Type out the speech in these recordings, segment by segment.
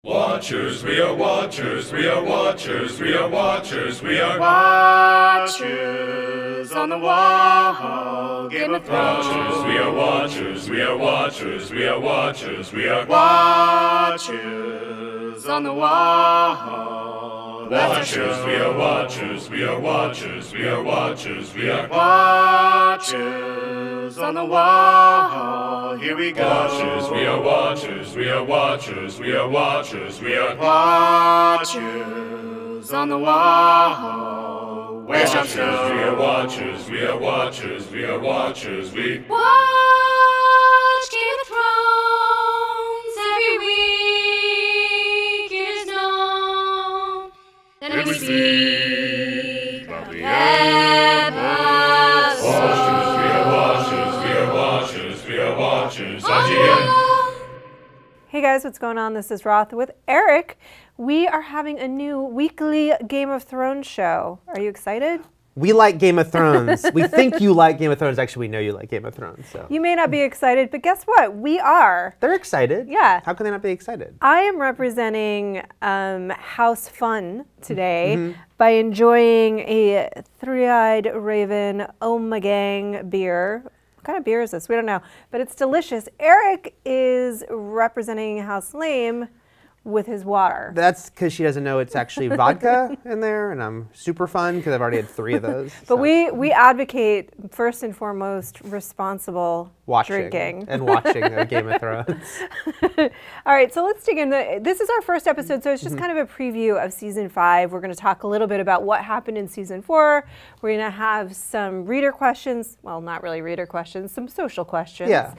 Watchers, we are watchers, we are watchers, we are watchers, we are watchers on the wall. Game of Thrones. watchers, we are watchers, we are watchers, we are watchers, we are Watchers on the wall. watchers, we are watchers, we are watchers, we are watchers, we are Watchers on the wall. Here we go. watchers, we are watchers, we are watchers, we are watchers, we are Watchers on the wall. Where shall watchers, we are watchers, we are watchers, we are watchers, we Watch Game of Thrones every week. It is known that we speak about the episode. watchers, we are watchers, we are watchers, IGN. Hey guys, what's going on? This is Roth with Eric. We are having a new weekly Game of Thrones show. Are you excited? We like Game of Thrones. We think you like Game of Thrones. Actually, we know you like Game of Thrones. So You may not be excited, but guess what? We are. they're excited. Yeah. How can they not be excited? I am representing House Fun today by enjoying a Three-Eyed Raven Omegang beer. What kind of beer is this? We don't know, but it's delicious. Eric is representing House Lame with his water. That's because she doesn't know it's actually vodka in there, and I'm super fun because I've already had 3 of those. But so. we advocate, first and foremost, responsible drinking. and watching Game of Thrones. All right, so let's dig in. This is our first episode, so it's just kind of a preview of season 5. We're going to talk a little bit about what happened in season 4. We're going to have some reader questions. Well, not really reader questions, some social questions. Yeah.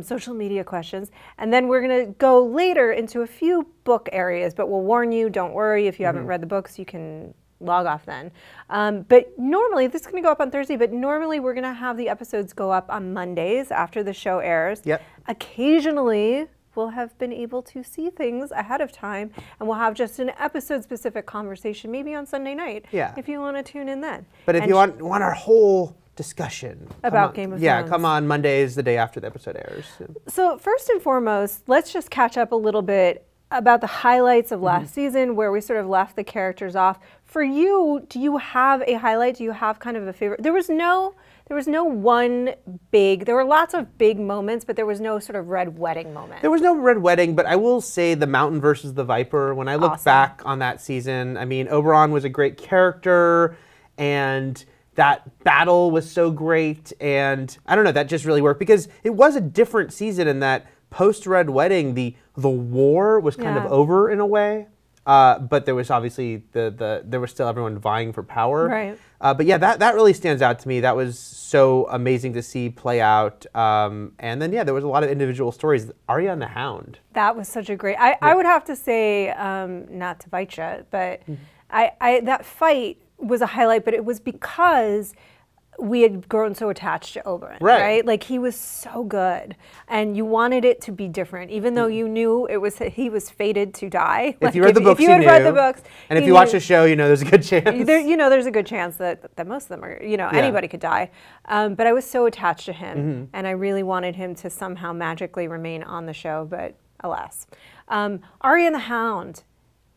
Social media questions. And then we're going to go later into a few book areas, but we'll warn you, don't worry, if you haven't read the books, you can log off then. But normally, this is going to go up on Thursday, but normally we're going to have the episodes go up on Mondays after the show airs. Yep. Occasionally, we'll have been able to see things ahead of time, and we'll have just an episode-specific conversation, maybe on Sunday night, Yeah. if you want to tune in then. But if And you want our whole discussion About Game of yeah, Thrones. come on Mondays, the day after the episode airs. So first and foremost, let's just catch up a little bit about the highlights of last season, where we sort of left the characters off. For you, do you have a highlight? Do you have kind of a favorite? There was no one big, there were lots of big moments, but there was no sort of red wedding moment. There was no red wedding, but I will say the Mountain versus the Viper, when I look Awesome. back on that season, I mean, Oberon was a great character, and that battle was so great, and I don't know, that just really worked, because it was a different season in that post-Red Wedding, the war was kind of over in a way, but there was obviously, there was still everyone vying for power. Right. But yeah, that really stands out to me. That was so amazing to see play out. And then, yeah, there was a lot of individual stories. Arya and the Hound. That was such a great, I would have to say, not to bite you, but that fight was a highlight, but it was because we had grown so attached to Oberyn, right? Like, he was so good, and you wanted it to be different, even though you knew he was fated to die. If you read the books, if you had read the books, and if you watch the show, you know there's a good chance. There's a good chance that most of them are, anybody could die. But I was so attached to him, and I really wanted him to somehow magically remain on the show, but alas. Arya and the Hound.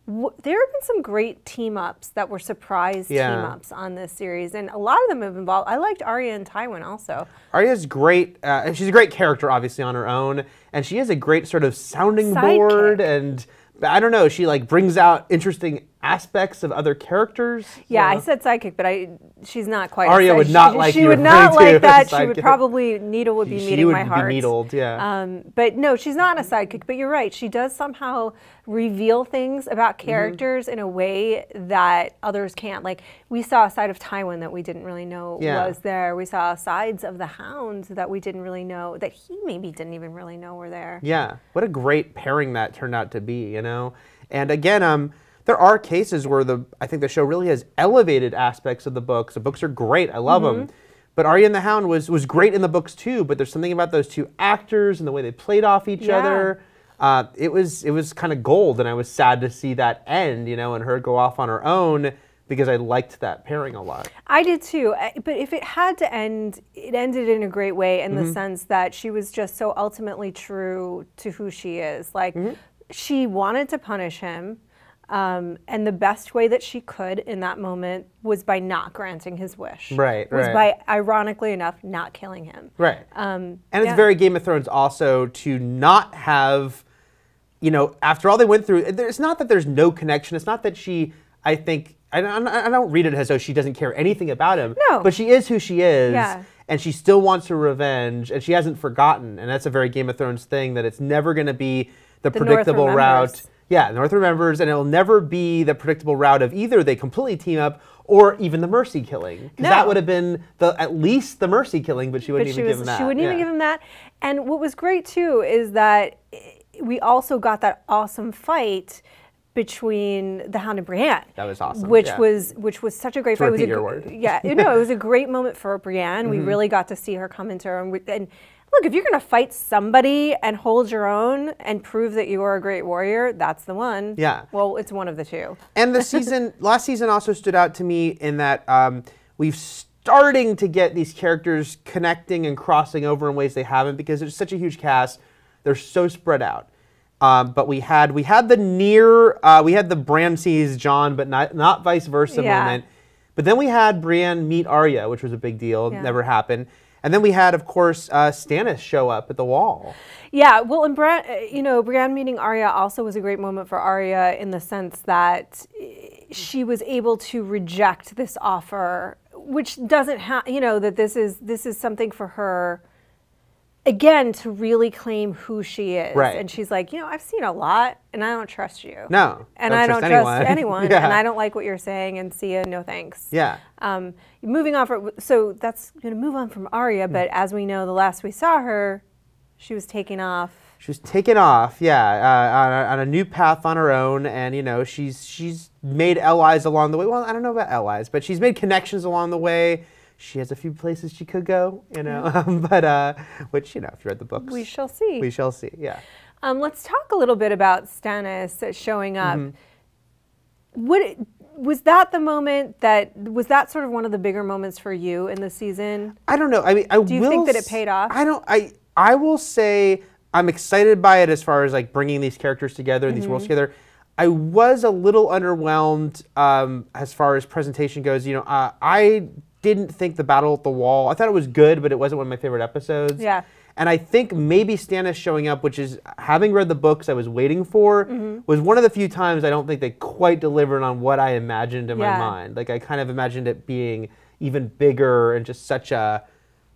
There have been some great team-ups that were surprise team-ups on this series, and a lot of them have involved. I liked Arya and Tywin also. Arya's great. She's a great character, obviously, on her own, and she is a great sort of sounding board, and I don't know, she like brings out interesting aspects of other characters. Yeah, I said sidekick, but she's not quite. Arya would not like you She would not referring to like that. as a She would sidekick. probably, Needle would be meeting my heart. She would be needled, yeah. But no, she's not a sidekick, but you're right. She does somehow reveal things about characters in a way that others can't. Like, we saw a side of Tywin that we didn't really know was there. We saw sides of the Hound that we didn't really know, that he maybe didn't even really know were there. Yeah, what a great pairing that turned out to be, you know? And again, there are cases where I think the show really has elevated aspects of the books. The books are great. I love them. But Arya and the Hound was great in the books too, but there's something about those two actors and the way they played off each other. It was kind of gold, and I was sad to see that end, and her go off on her own, because I liked that pairing a lot. I did too, but if it had to end, it ended in a great way in the sense that she was just so ultimately true to who she is. Like, she wanted to punish him. And the best way that she could in that moment was by not granting his wish. Right, was right. by, ironically enough, not killing him. Right. And it's very Game of Thrones also to not have, you know, after all they went through, it's not that there's no connection. It's not that she, I think, I don't read it as though she doesn't care anything about him. No. But she is who she is. Yeah. And she still wants her revenge. And she hasn't forgotten. And that's a very Game of Thrones thing, that it's never going to be the predictable North route. remembers. Yeah, North remembers, and it'll never be the predictable route of either they completely team up or even the mercy killing. Because that would have been at least the mercy killing, but she wouldn't even give him that. She wouldn't even give him that. And what was great too is that we also got that awesome fight between the Hound and Brienne. That was awesome. Which was such a great fight. Repeat your word. Yeah, no, it was a great moment for Brienne. We really got to see her come into her and look, if you're going to fight somebody and hold your own and prove that you are a great warrior, that's the one. Yeah. Well, it's one of the two. And the last season also stood out to me in that we've starting to get these characters connecting and crossing over in ways they haven't, because there's such a huge cast. They're so spread out. But we had the Bran sees Jon, but not vice versa moment. But then we had Brienne meet Arya, which was a big deal. Yeah. Never happened. And then we had, of course, Stannis show up at the wall. Yeah, well, and Brienne meeting Arya also was a great moment for Arya in the sense that she was able to reject this offer, which doesn't have, that this is something for her, again, to really claim who she is. Right. And she's like, I've seen a lot, and I don't trust you. No, and I don't trust anyone, Yeah. and I don't like what you're saying, and see ya, no thanks. Yeah. Moving on so that's going to move on from Arya, but as we know, the last we saw her, she was taking off. She was taken off, on a new path on her own, and she's made allies along the way. Well, I don't know about allies, but she's made connections along the way. She has a few places she could go, but which if you read the books, We shall see. We shall see. Yeah. Let's talk a little bit about Stannis showing up. Was that the moment was that sort of one of the bigger moments for you in the season? I don't know. I mean, do you think that it paid off? I will say I'm excited by it as far as like bringing these characters together and these worlds together. I was a little underwhelmed as far as presentation goes. I didn't think the battle at the wall, I thought it was good, but it wasn't one of my favorite episodes. Yeah. And I think maybe Stannis showing up, which is, having read the books I was waiting for, was one of the few times I don't think they quite delivered on what I imagined in my mind. Like, I kind of imagined it being even bigger and just such a,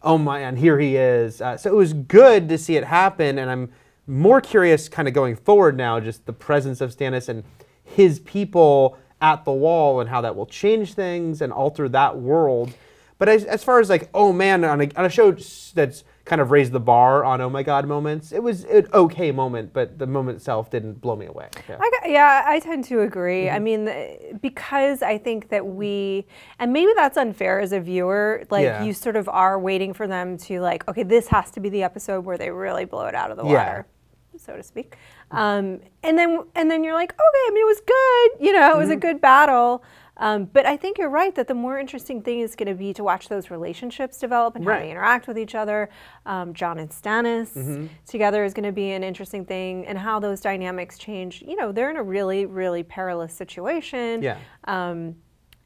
oh my, and here he is. So it was good to see it happen, and I'm more curious kind of going forward now, just the presence of Stannis and his people at the wall and how that will change things and alter that world. But as far as like, oh man, on a show that's kind of raised the bar on oh my god moments, it was an okay moment, but the moment itself didn't blow me away. Yeah, I tend to agree. I mean, because I think that and maybe that's unfair as a viewer, like you sort of are waiting for them to like, okay, this has to be the episode where they really blow it out of the water, so to speak. And then you're like, okay, I mean, it was good, it was a good battle. But I think you're right that the more interesting thing is going to be to watch those relationships develop and how they interact with each other. Jon and Stannis together is going to be an interesting thing, and how those dynamics change. They're in a really, really perilous situation. Yeah.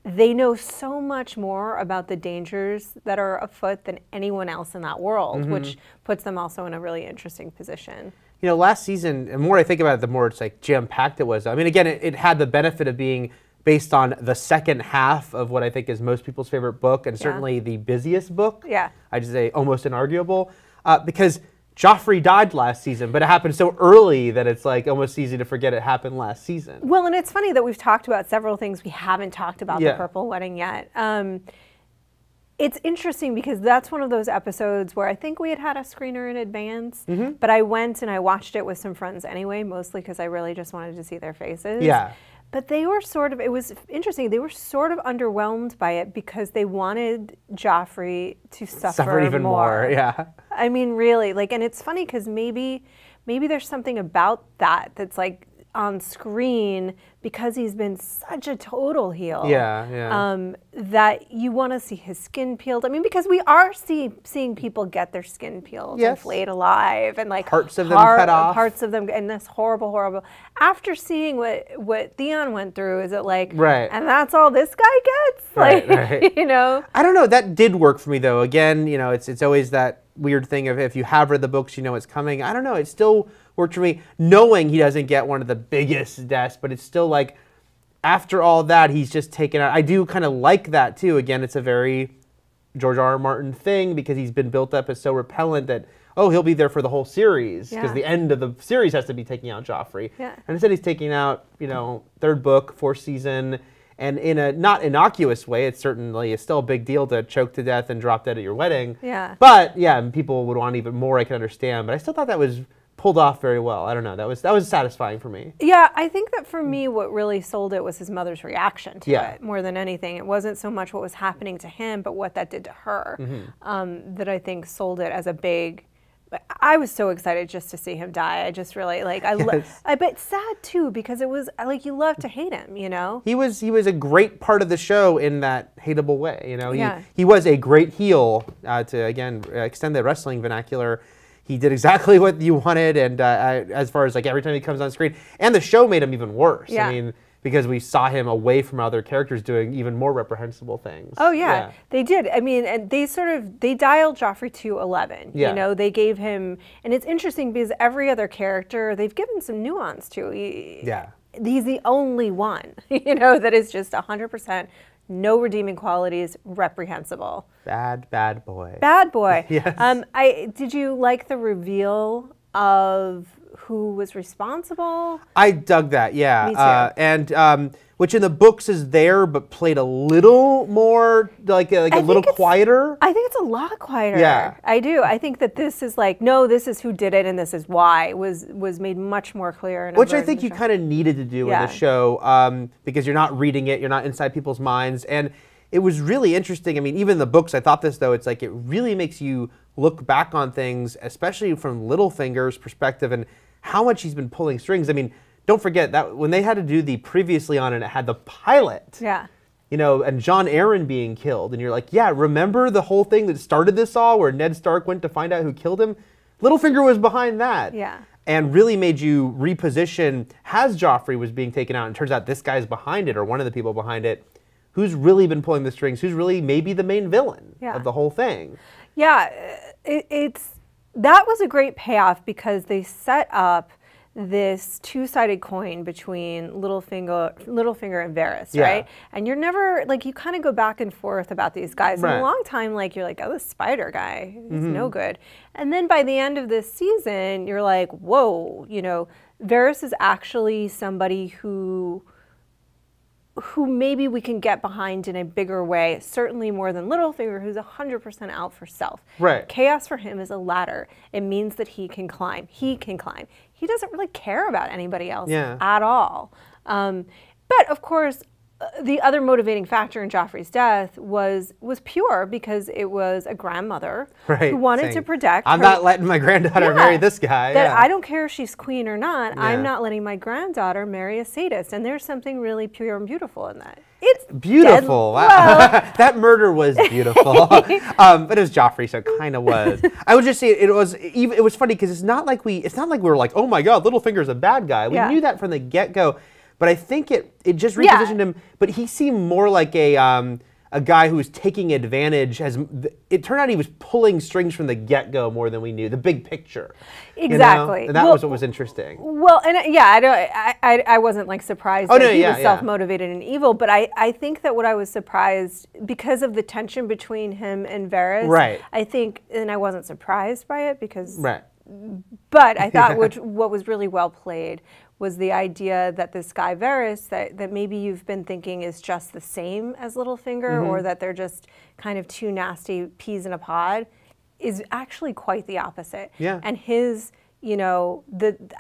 They know so much more about the dangers that are afoot than anyone else in that world, which puts them also in a really interesting position. Last season, the more I think about it, the more it's like jam-packed it was. I mean, again, it had the benefit of being based on the second half of what I think is most people's favorite book, and certainly the busiest book. Yeah. I'd say almost inarguable, because Joffrey died last season, but it happened so early that it's like almost easy to forget it happened last season. Well, and it's funny that we've talked about several things we haven't talked about the Purple Wedding yet. It's interesting because that's one of those episodes where I think we had a screener in advance, but I went and I watched it with some friends anyway, mostly because I really just wanted to see their faces. Yeah. But they were it was interesting, they were sort of underwhelmed by it because they wanted Joffrey to suffer even more. Yeah. I mean, really, and it's funny because maybe there's something about that that's like, on screen because he's been such a total heel. That you want to see his skin peeled. I mean, because we are seeing people get their skin peeled and flayed alive, and like parts of them cut off. Parts of them, and this horrible. After seeing what Theon went through, is it like, and that's all this guy gets? Like, you know? I don't know. That did work for me though. Again, you know, it's always that weird thing of if you have read the books, you know it's coming. I don't know. It still worked for me, knowing he doesn't get one of the biggest deaths, but it's still like, after all that, he's just taken out. I do kind of like that too. Again, it's a very George R.R. Martin thing because he's been built up as so repellent that, oh, he'll be there for the whole series because the end of the series has to be taking out Joffrey. And instead he's taking out, you know, 3rd book, 4th season, and in a not innocuous way. It certainly is still a big deal to choke to death and drop dead at your wedding. But yeah, people would want even more, I can understand. But I still thought that was pulled off very well. I don't know. That was satisfying for me. Yeah, I think that for me, what really sold it was his mother's reaction to it more than anything. It wasn't so much what was happening to him, but what that did to her that I think sold it as a big. I was so excited just to see him die. I just really like. I bet sad too because it was like you love to hate him. You know. He was a great part of the show in that hateable way. You know. He was a great heel to again extend the wrestling vernacular. He did exactly what you wanted, and as far as like every time he comes on screen, and the show made him even worse. I mean, because we saw him away from other characters doing even more reprehensible things. Oh yeah, they did. I mean, and they dialed Joffrey to 11. You know, they gave him, and it's interesting because every other character they've given some nuance to. He's the only one, you know, that is just 100%. No redeeming qualities, reprehensible. Bad boy. Bad boy. Yes. Did you like the reveal of who was responsible? I dug that, yeah. Me too. And which in the books is there, but played a little more, like a little quieter. I think it's a lot quieter. Yeah. I do. I think that this is like, no, this is who did it and this is why, was made much more clear. Which I think you kind of needed to do in the show because you're not reading it, you're not inside people's minds. And it was really interesting. I mean, even in the books, I thought this though, it's like it really makes you look back on things, especially from Littlefinger's perspective and how much he's been pulling strings. I mean, don't forget that when they had to do the previously on and it had the pilot, you know, and Jon Arryn being killed, and you're like, yeah, remember the whole thing that started this all, where Ned Stark went to find out who killed him? Littlefinger was behind that. And really made you reposition, as Joffrey was being taken out, and it turns out this guy's behind it, or one of the people behind it, who's really been pulling the strings, who's really maybe the main villain of the whole thing. That was a great payoff because they set up this two-sided coin between Littlefinger and Varys, right? And you're never, like, you kind of go back and forth about these guys. And a long time, like, you're like, oh, this spider guy is no good. And then by the end of this season, you're like, whoa, you know, Varys is actually somebody who maybe we can get behind in a bigger way, certainly more than Littlefinger, who's 100% out for self. Chaos for him is a ladder. It means that he can climb. He can climb. He doesn't really care about anybody else at all. But of course, the other motivating factor in Joffrey's death was pure because it was a grandmother who wanted to protect I'm not letting my granddaughter marry this guy. That I don't care if she's queen or not. I'm not letting my granddaughter marry a sadist. And there's something really pure and beautiful in that. It's beautiful. That murder was beautiful. But it was Joffrey, so it kind of was. I would just say it was funny because it's not like we were like, oh my God, Littlefinger's a bad guy. We knew that from the get-go. But I think it just repositioned him. But he seemed more like a guy who was taking advantage. It turned out he was pulling strings from the get-go more than we knew. The big picture. Exactly. You know? And that was what was interesting. Well, and I wasn't like surprised that he was self-motivated and evil. But I think that what I was surprised because of the tension between him and Varys. I think, and I wasn't surprised by it because. But I thought what was really well played was the idea that this guy Varys, that maybe you've been thinking is just the same as Littlefinger, or that they're just kind of two nasty peas in a pod, is actually quite the opposite. And his, you know,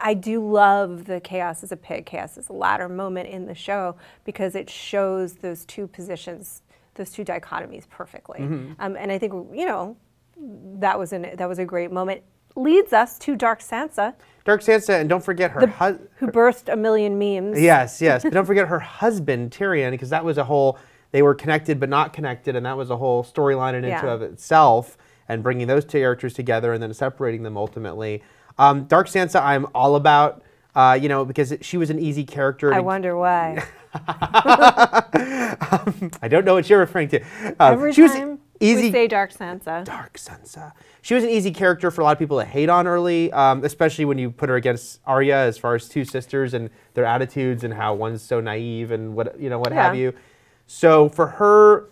I do love the chaos as a pig, chaos as a ladder moment in the show because it shows those two positions, those two dichotomies perfectly. And I think, you know, that was a great moment. leads us to Dark Sansa, Dark Sansa, and don't forget her husband. who birthed a million memes. Yes, yes. But don't forget her husband, Tyrion, because that was a whole, they were connected but not connected, and that was a whole storyline in and of itself, and bringing those two characters together and then separating them ultimately. Dark Sansa, I'm all about, because she was an easy character. I wonder why. I don't know what you're referring to. Every she was time easy. we say Dark Sansa. Dark Sansa. She was an easy character for a lot of people to hate on early, especially when you put her against Arya as far as two sisters and their attitudes and how one's so naive and what have you. So for her,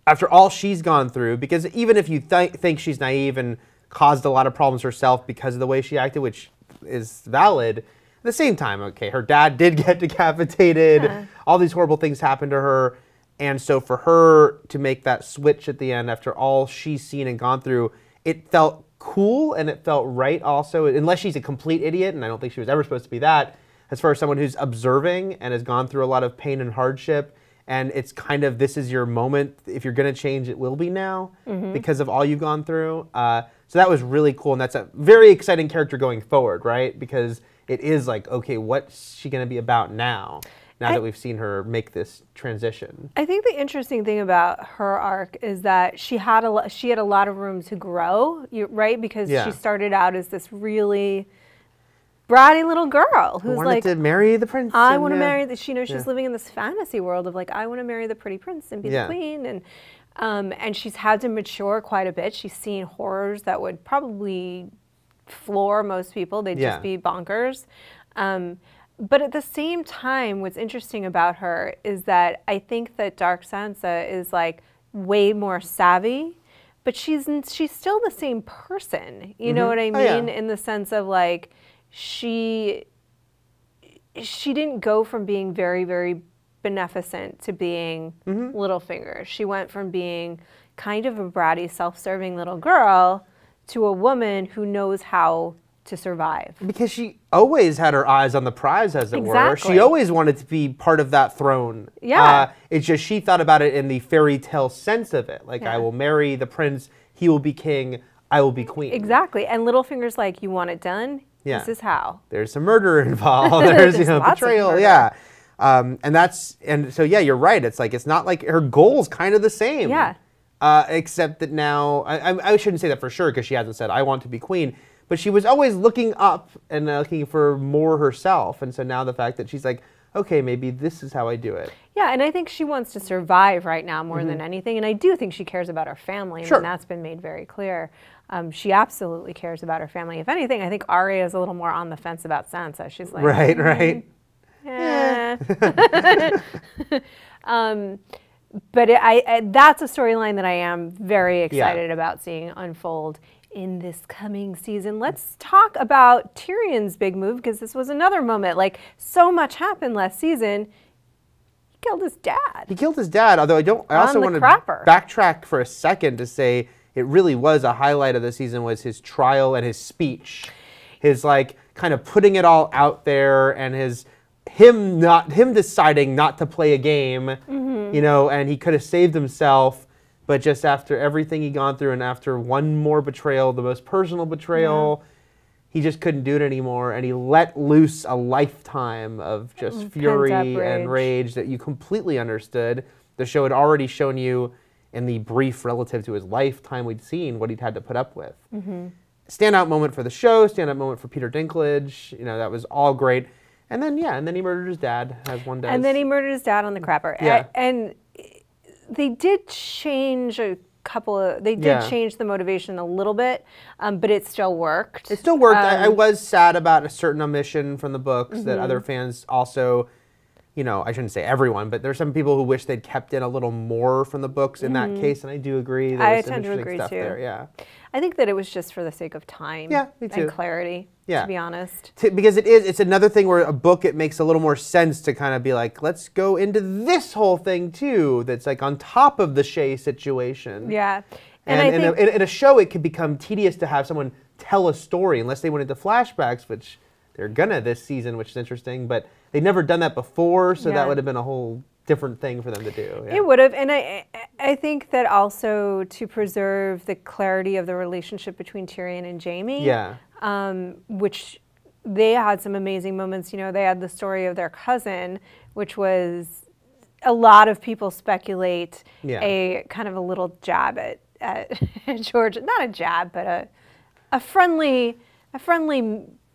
after all she's gone through, because even if you think she's naive and caused a lot of problems herself because of the way she acted, which is valid, at the same time, okay, her dad did get decapitated, all these horrible things happened to her, and so for her to make that switch at the end after all she's seen and gone through, it felt cool and it felt right also, unless she's a complete idiot, and I don't think she was ever supposed to be that, as far as someone who's observing and has gone through a lot of pain and hardship, and it's kind of, this is your moment, if you're going to change, it will be now, because of all you've gone through. So that was really cool, and that's a very exciting character going forward, right? Because it is like, okay, what's she going to be about now that we've seen her make this transition? I think the interesting thing about her arc is that she had a lot of room to grow, right? Because she started out as this really bratty little girl who's wanted to marry the prince. I want to marry the. She's living in this fantasy world of like, I want to marry the pretty prince and be the queen, and she's had to mature quite a bit. She's seen horrors that would probably floor most people. They'd just be bonkers. But at the same time, what's interesting about her is that I think that Dark Sansa is like way more savvy, but she's still the same person. You know what I mean? In the sense of like, she didn't go from being very, very beneficent to being Littlefinger. She went from being kind of a bratty, self-serving little girl to a woman who knows how to survive. Because she always had her eyes on the prize, as it were. She always wanted to be part of that throne. It's just she thought about it in the fairy tale sense of it. Like, I will marry the prince, he will be king, I will be queen. Exactly. And Littlefinger's like, you want it done? This is how. There's some murder involved. There's betrayal. And so you're right. It's like, it's not like her goal's kind of the same. Except that now, I shouldn't say that for sure because she hasn't said, I want to be queen. But she was always looking up and looking for more herself. And so now the fact that she's like, okay, maybe this is how I do it. Yeah, and I think she wants to survive right now more than anything. And I do think she cares about her family. And that's been made very clear. She absolutely cares about her family. If anything, I think Arya is a little more on the fence about Sansa. She's like, right. Yeah. But that's a storyline that I am very excited about seeing unfold in this coming season. Let's talk about Tyrion's big move, because this was another moment. Like, so much happened last season. He killed his dad. He killed his dad, although I also want to backtrack for a second to say it really was a highlight of the season was his trial and his speech. His like kind of putting it all out there and him deciding not to play a game, and he could have saved himself. But just after everything he'd gone through and after one more betrayal, the most personal betrayal, he just couldn't do it anymore. And he let loose a lifetime of just fury and rage that you completely understood. The show had already shown you in the brief relative to his lifetime we'd seen what he'd had to put up with. Standout moment for the show, standout moment for Peter Dinklage. That was all great. And then, and then he murdered his dad, as one does. And then he murdered his dad on the crapper. And they did change change the motivation a little bit, but it still worked. It still worked. I was sad about a certain omission from the books that other fans also, I shouldn't say everyone, but there's some people who wish they'd kept in a little more from the books in that case, and I do agree. I tend to agree too. There, I think that it was just for the sake of time and clarity, to be honest. Because it's another thing where a book, it makes a little more sense to kind of be like, let's go into this whole thing too, that's like on top of the Shay situation. Yeah. And I think in a show, it could become tedious to have someone tell a story unless they went into flashbacks, which they're gonna this season, which is interesting, but they'd never done that before, so that would have been a whole different thing for them to do. Yeah. It would have, and I think that also to preserve the clarity of the relationship between Tyrion and Jaime. Yeah. Which they had some amazing moments. You know, they had the story of their cousin, which was a lot of people speculate a kind of a little jab at George, not a jab, but a friendly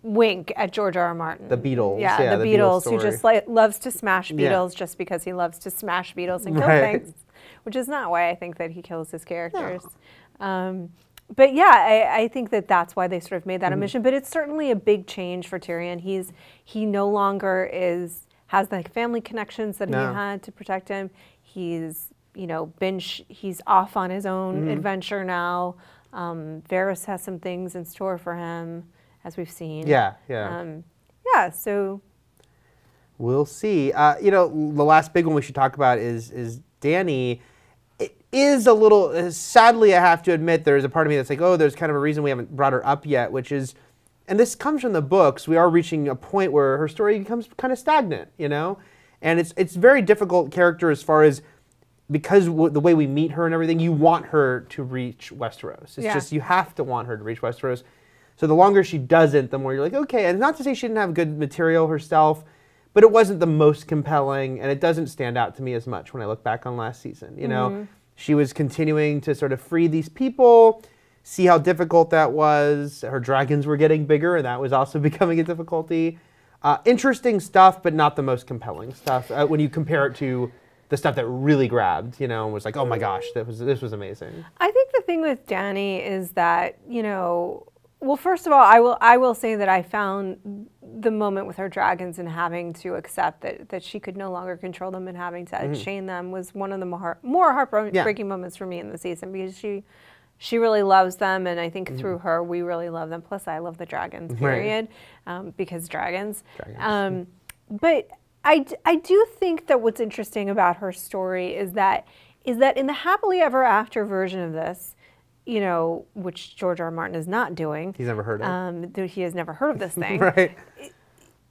wink at George R.R. Martin. The Beatles. Yeah, the Beatles who just loves to smash Beatles just because he loves to smash Beatles and kill things, which is not why I think that he kills his characters. No. But yeah, I think that that's why they sort of made that omission. But it's certainly a big change for Tyrion. He no longer has the family connections that he had to protect him. He's he's off on his own adventure now. Varys has some things in store for him, as we've seen. Yeah. So we'll see. The last big one we should talk about is Dany. Is a little, sadly I have to admit, there's a part of me that's like, oh, there's kind of a reason we haven't brought her up yet, which is, and this comes from the books, we are reaching a point where her story becomes kind of stagnant, and it's very difficult character as far as, because the way we meet her and everything, you want her to reach Westeros. It's just, you have to want her to reach Westeros. So the longer she doesn't, the more you're like, okay, and not to say she didn't have good material herself, but it wasn't the most compelling, and it doesn't stand out to me as much when I look back on last season, She was continuing to sort of free these people, see how difficult that was. Her dragons were getting bigger, and that was also becoming a difficulty. Interesting stuff, but not the most compelling stuff when you compare it to the stuff that really grabbed, and was like, oh my gosh, this was amazing. I think the thing with Dany is that, well, first of all, I will say that I found the moment with her dragons and having to accept that she could no longer control them and having to chain them was one of the more heartbreaking moments for me in the season, because she really loves them, and I think through her we really love them. Plus, I love the dragons, period, because dragons. But I do think that what's interesting about her story is that in the happily ever after version of this, which George R.R. Martin is not doing. He's never heard of. He has never heard of this thing. Right.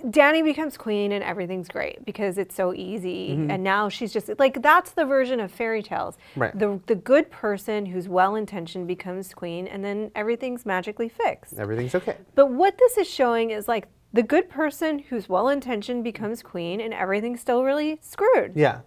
Dany becomes queen and everything's great because it's so easy. And now she's just, like, that's the version of fairy tales. Right. The good person who's well-intentioned becomes queen, and then everything's magically fixed. Everything's okay. But what this is showing is, like, the good person who's well-intentioned becomes queen and everything's still really screwed. Yeah.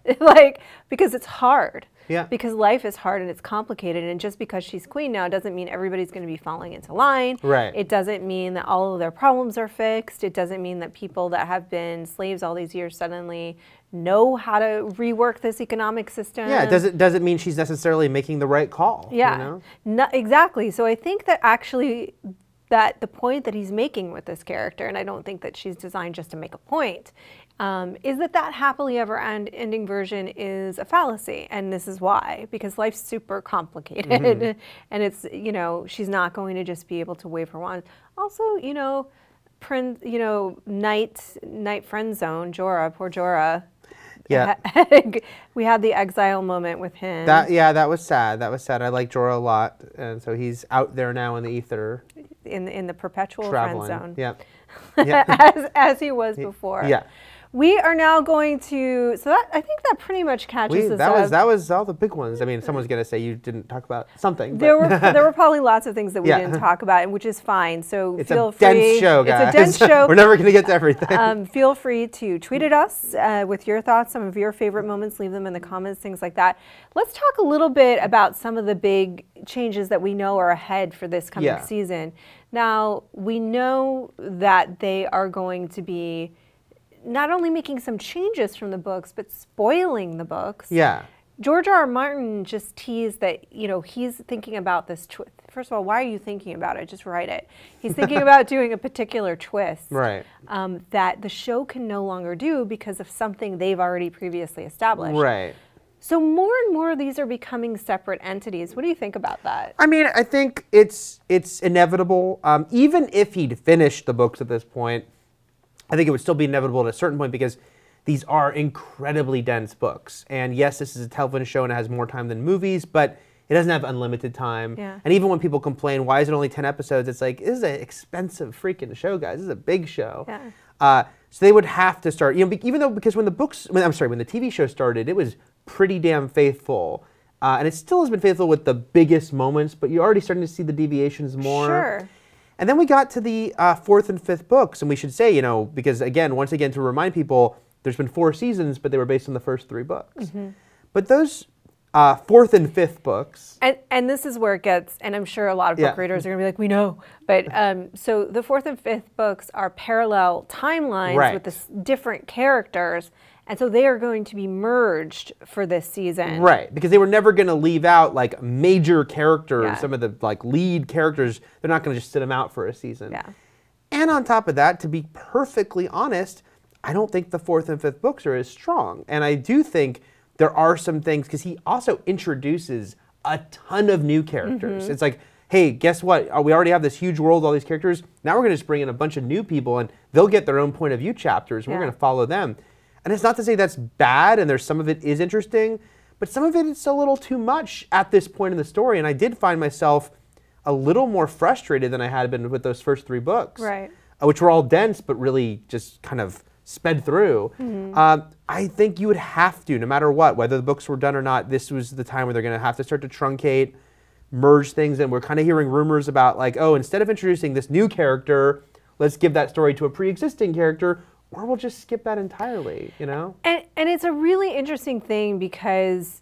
Because it's hard. Yeah. Because life is hard and it's complicated, and just because she's queen now doesn't mean everybody's going to be falling into line. Right. It doesn't mean that all of their problems are fixed. It doesn't mean that people that have been slaves all these years suddenly know how to rework this economic system. Yeah, it doesn't mean she's necessarily making the right call. Yeah. Exactly. So I think that actually that the point that he's making with this character, and I don't think that she's designed just to make a point, is that happily ever ending version is a fallacy. And this is why, because life's super complicated and it's, she's not going to just be able to wave her wand. Also, night friend zone, Jorah, poor Jorah. Yeah. We had the exile moment with him. That was sad. I like Jorah a lot, and so he's out there now in the ether. In the perpetual traveling. friend zone. Yeah. as he was before. Yeah. We are now going to, I think that pretty much catches us up. That was all the big ones. I mean, someone's going to say you didn't talk about something. There were probably lots of things that we didn't talk about, and which is fine. So feel free. It's a dense show, guys. It's a dense show. We're never going to get to everything. Feel free to tweet at us with your thoughts, some of your favorite moments. Leave them in the comments, things like that. Let's talk a little bit about some of the big changes that we know are ahead for this coming season. Now, we know that they are going to be not only making some changes from the books, but spoiling the books. Yeah. George R.R. Martin just teased that, he's thinking about this twist. First of all, why are you thinking about it? Just write it. He's thinking about doing a particular twist. Right. That the show can no longer do because of something they've already previously established. Right. So more and more of these are becoming separate entities. What do you think about that? I mean, I think it's inevitable. Even if he'd finished the books at this point, I think it would still be inevitable at a certain point, because these are incredibly dense books. And yes, this is a television show and it has more time than movies, but it doesn't have unlimited time. Yeah. And even when people complain, why is it only 10 episodes? It's like, this is an expensive freaking show, guys. This is a big show. Yeah. So they would have to start, even though, because when the TV show started, it was pretty damn faithful. And it still has been faithful with the biggest moments, but you're already starting to see the deviations more. Sure. And then we got to the 4th and 5th books, and we should say, because once again, to remind people, there's been 4 seasons, but they were based on the first 3 books. But those 4th and 5th books. And this is where it gets, and I'm sure a lot of book readers are going to be like, we know. But so the 4th and 5th books are parallel timelines with this different characters. And so they are going to be merged for this season. Right, because they were never going to leave out like major characters, some of the like lead characters. They're not going to just sit them out for a season. Yeah. And on top of that, to be perfectly honest, I don't think the 4th and 5th books are as strong. And I do think there are some things, because he also introduces a ton of new characters. It's like, hey, guess what? We already have this huge world, all these characters. Now we're going to just bring in a bunch of new people, and they'll get their own point of view chapters, and we're going to follow them. And it's not to say that's bad, and there's some of it is interesting, but some of it is a little too much at this point in the story. And I did find myself a little more frustrated than I had been with those first 3 books, which were all dense, but really just kind of sped through. I think you would have to, no matter what, whether the books were done or not, this was the time where they're going to have to start to truncate, merge things, and we're kind of hearing rumors about like, oh, instead of introducing this new character, let's give that story to a pre-existing character, or we'll just skip that entirely, And it's a really interesting thing because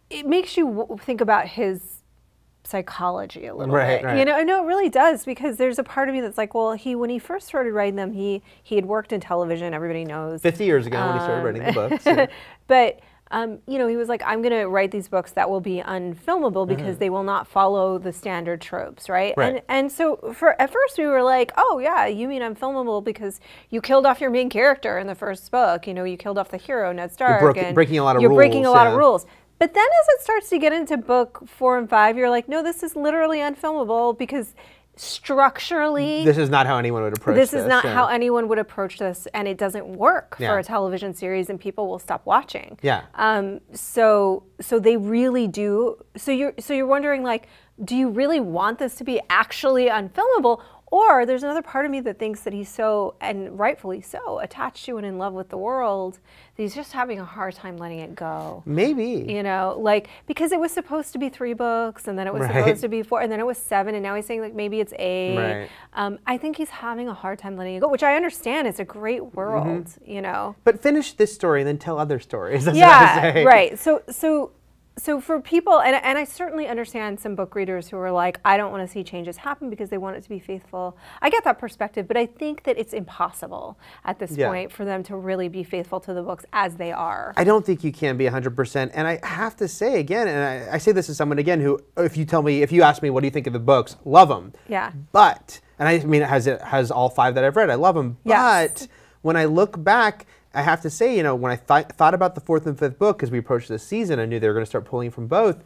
it makes you think about his psychology a little bit. Right. I know it really does, because there's a part of me that's like, well, when he first started writing them, he had worked in television, everybody knows. 50 years ago when he started writing the books. But he was like, I'm going to write these books that will be unfilmable because they will not follow the standard tropes, right? And so at first we were like, oh yeah, you mean unfilmable because you killed off your main character in the first book. You killed off the hero, Ned Stark. You're breaking a lot of rules. You're breaking a lot of rules. But then as it starts to get into book 4 and 5, you're like, no, this is literally unfilmable because structurally, this is not how anyone would approach this. This is not how anyone would approach this, and it doesn't work for a television series, and people will stop watching. So they really do. So you're wondering, like, do you really want this to be actually unfilmable? Or there's another part of me that thinks that he's so, and rightfully so, attached to and in love with the world that he's just having a hard time letting it go. Maybe. Because it was supposed to be 3 books, and then it was supposed to be 4, and then it was 7, and now he's saying like maybe it's 8. I think he's having a hard time letting it go, which I understand. It's a great world, But finish this story and then tell other stories. That's what I say. Right. So for people, and I certainly understand some book readers who are like, I don't want to see changes happen because they want it to be faithful. I get that perspective, but I think that it's impossible at this point for them to really be faithful to the books as they are. I don't think you can be 100%. And I have to say again, and I say this as someone again who, if you ask me what do you think of the books, love them. But, and I mean, it has all 5 that I've read. I love them. But when I look back, I have to say, when I thought about the 4th and 5th book, as we approached this season, I knew they were going to start pulling from both.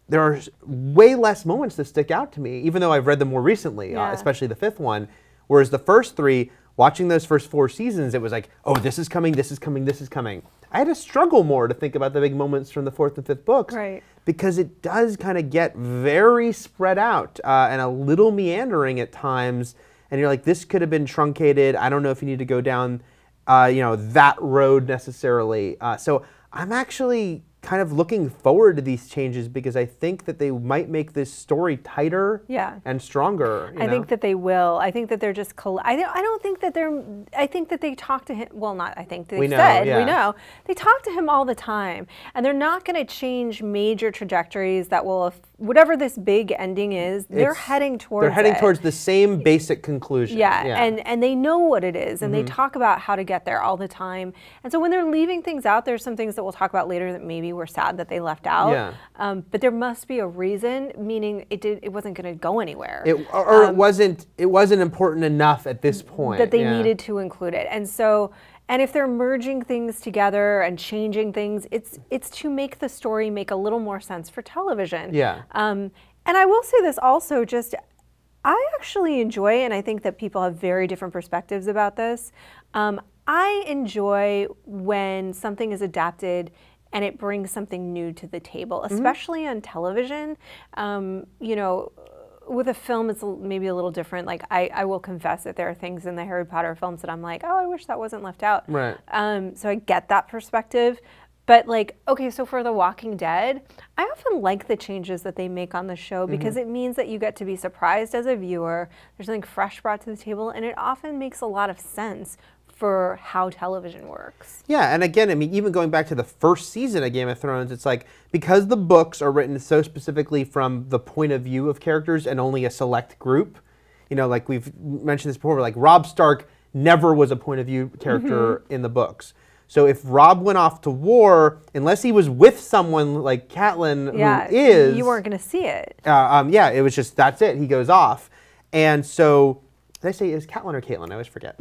There are way less moments that stick out to me, even though I've read them more recently, especially the 5th one. Whereas the first 3, watching those first 4 seasons, it was like, oh, this is coming, this is coming, this is coming. I had to struggle more to think about the big moments from the 4th and 5th books, because it does kind of get very spread out and a little meandering at times. And you're like, this could have been truncated. I don't know if you need to go down that road necessarily. So I'm actually kind of looking forward to these changes because I think that they might make this story tighter and stronger. I think that they will. I think that they're just, I don't think that they're, I think that they talk to him, well, not I think, we know. They talk to him all the time, and they're not going to change major trajectories that will, whatever this big ending is, they're heading towards towards the same basic conclusion. And they know what it is, and they talk about how to get there all the time. And so when they're leaving things out, there's some things that we'll talk about later that maybe were sad that they left out. But there must be a reason, meaning it wasn't going to go anywhere. It wasn't important enough at this point. That they needed to include it. And so, and if they're merging things together and changing things, it's to make the story make a little more sense for television. And I will say this also, I actually enjoy, and I think that people have very different perspectives about this, I enjoy when something is adapted and it brings something new to the table, especially on television. with a film, it's maybe a little different. Like, I will confess that there are things in the Harry Potter films that I'm like, oh, I wish that wasn't left out. Right. So I get that perspective. But like, okay, so for The Walking Dead, I often like the changes that they make on the show because it means that you get to be surprised as a viewer. There's something fresh brought to the table, and it often makes a lot of sense for how television works. Yeah, and again, I mean, even going back to the first season of Game of Thrones, it's like, because the books are written so specifically from the point of view of characters and only a select group, you know, like we've mentioned this before, like Robb Stark never was a point of view character in the books. So if Robb went off to war, unless he was with someone like Catelyn, who is... you weren't going to see it. Yeah, it was just, that's it, he goes off. And so... Did I say is Catelyn or Caitlin? I always forget.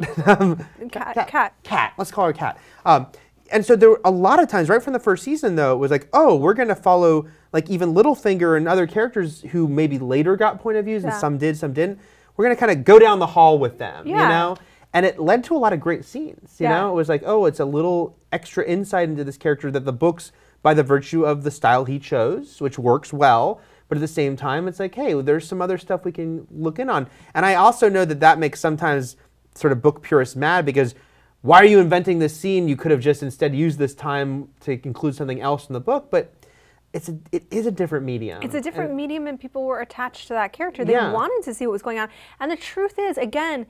Cat. Let's call her Cat. And so there were a lot of times, right from the first season, though, it was like, oh, we're going to follow like even Littlefinger and other characters who maybe later got point of views, and some did, some didn't. We're going to kind of go down the hall with them, you know? And it led to a lot of great scenes, you know? It was like, oh, it's a little extra insight into this character that the books, by the virtue of the style he chose, which works well, but at the same time, it's like, hey, there's some other stuff we can look in on. And I also know that that makes sometimes sort of book purists mad because why are you inventing this scene? You could have just instead used this time to include something else in the book. But it is a different medium. It's a different medium, and people were attached to that character. They wanted to see what was going on. And the truth is, again,